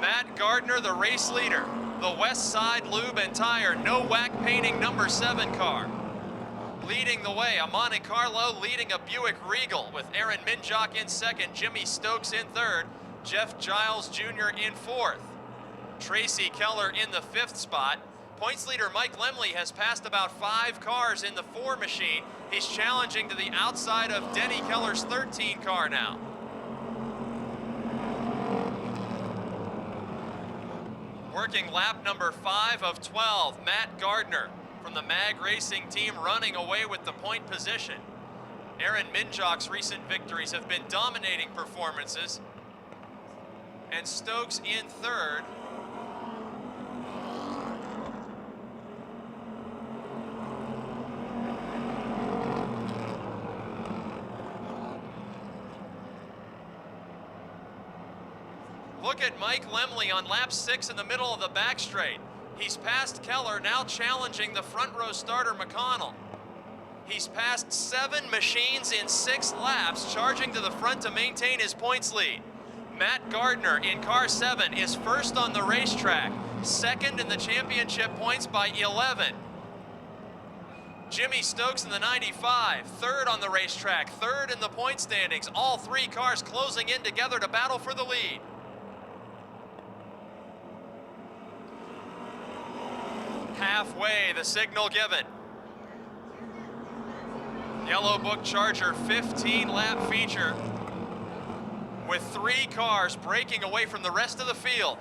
Matt Gardner, the race leader. The West Side Lube and Tire No Whack Painting number 7 car. Leading the way, a Monte Carlo leading a Buick Regal with Aaron Minjock in 2nd, Jimmy Stokes in 3rd, Jeff Giles Jr. in 4th. Tracy Keller in the 5th spot. Points leader Mike Lemley has passed about 5 cars in the 4 machine. He's challenging to the outside of Denny Keller's 13 car now. Working lap number 5 of 12, Matt Gardner from the Mag Racing team running away with the point position. Aaron Minjock's recent victories have been dominating performances. And Stokes in 3rd. Look at Mike Lemley on lap 6 in the middle of the back straight. He's passed Keller, now challenging the front row starter McConnell. He's passed 7 machines in 6 laps, charging to the front to maintain his points lead. Matt Gardner in car 7 is 1st on the racetrack, 2nd in the championship points by 11. Jimmy Stokes in the 95, 3rd on the racetrack, 3rd in the point standings. All 3 cars closing in together to battle for the lead. Halfway, the signal given. Yellow Book Charger 15-lap feature with 3 cars breaking away from the rest of the field.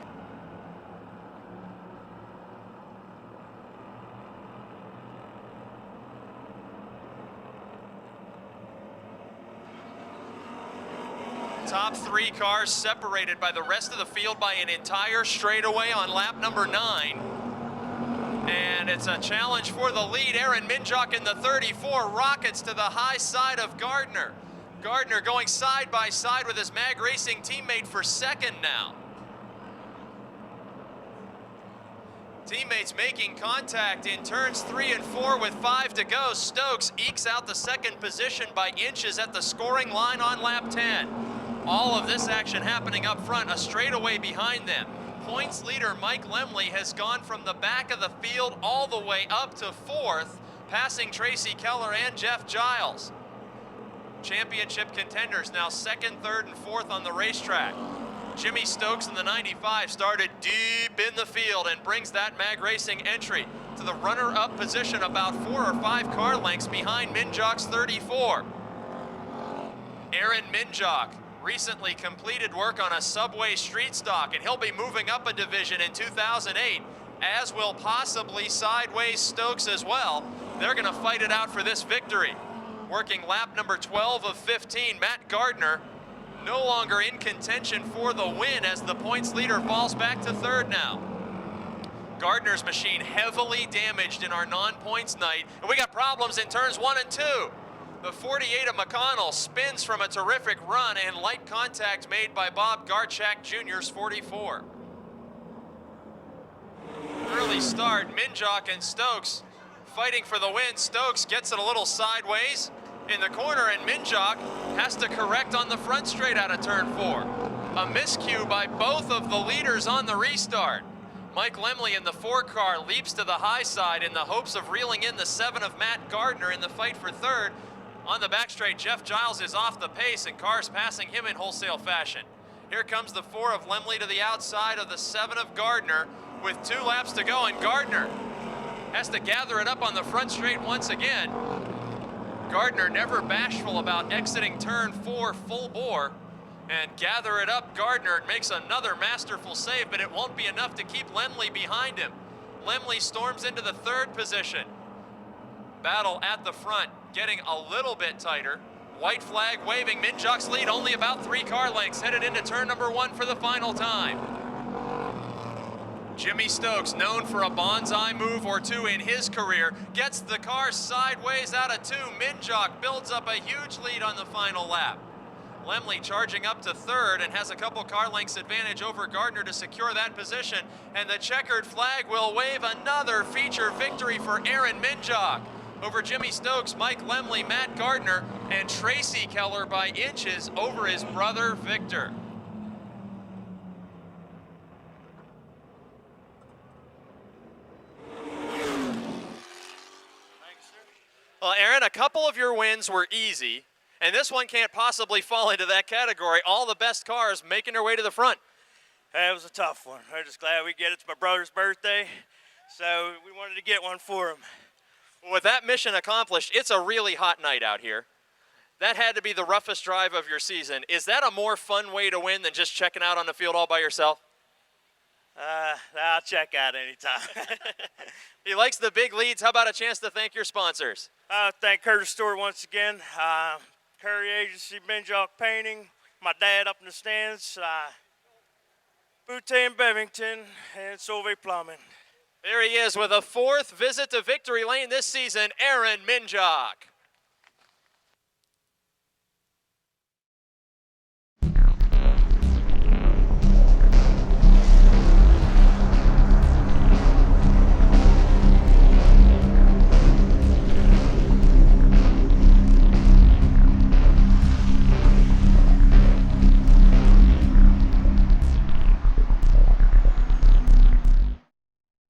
Top 3 cars separated by the rest of the field by an entire straightaway on lap number 9. And it's a challenge for the lead. Aaron Minjock in the 34 rockets to the high side of Gardner. Gardner going side by side with his Mag Racing teammate for 2nd now. Teammates making contact in turns 3 and 4 with 5 to go. Stokes ekes out the 2nd position by inches at the scoring line on lap 10. All of this action happening up front, a straightaway behind them. Points leader Mike Lemley has gone from the back of the field all the way up to 4th, passing Tracy Keller and Jeff Giles. Championship contenders now 2nd, 3rd, and 4th on the racetrack. Jimmy Stokes in the 95 started deep in the field and brings that Mag Racing entry to the runner-up position about 4 or 5 car lengths behind Minjock's 34. Aaron Minjock recently completed work on a Subway street stock, and he'll be moving up a division in 2008, as will possibly Sideways Stokes as well. They're going to fight it out for this victory. Working lap number 12 of 15, Matt Gardner no longer in contention for the win as the points leader falls back to 3rd now. Gardner's machine heavily damaged in our non-points night, and we got problems in turns 1 and 2. The 48 of McConnell spins from a terrific run and light contact made by Bob Garchak Jr.'s 44. Early start, Minjock and Stokes fighting for the win. Stokes gets it a little sideways in the corner, and Minjock has to correct on the front straight out of turn 4. A miscue by both of the leaders on the restart. Mike Lemley in the 4 car leaps to the high side in the hopes of reeling in the 7 of Matt Gardner in the fight for 3rd. On the back straight, Jeff Giles is off the pace and cars passing him in wholesale fashion. Here comes the 4 of Lemley to the outside of the 7 of Gardner with 2 laps to go, and Gardner has to gather it up on the front straight once again. Gardner never bashful about exiting turn 4 full bore. And gather it up, Gardner makes another masterful save, but it won't be enough to keep Lemley behind him. Lemley storms into the 3rd position. Battle at the front, getting a little bit tighter. White flag waving, Minjock's lead only about 3 car lengths, headed into turn number 1 for the final time. Jimmy Stokes, known for a bonsai move or two in his career, gets the car sideways out of 2. Minjock builds up a huge lead on the final lap. Lemley charging up to 3rd and has a couple car lengths advantage over Gardner to secure that position. And the checkered flag will wave another feature victory for Aaron Minjock over Jimmy Stokes, Mike Lemley, Matt Gardner, and Tracy Keller by inches over his brother Victor. Well, Aaron, a couple of your wins were easy, and this one can't possibly fall into that category. All the best cars making their way to the front. That was a tough one. I'm just glad we get it. It's my brother's birthday, so we wanted to get one for him. With that mission accomplished, it's a really hot night out here. That had to be the roughest drive of your season. Is that a more fun way to win than just checking out on the field all by yourself? I'll check out anytime. He likes the big leads. How about a chance to thank your sponsors? Thank Curtis Stewart once again, Curry Agency, Minjock Painting, my dad up in the stands, Boutte and Bevington, and Solvay Plumbing. There he is with a 4th visit to victory lane this season, Aaron Minjock.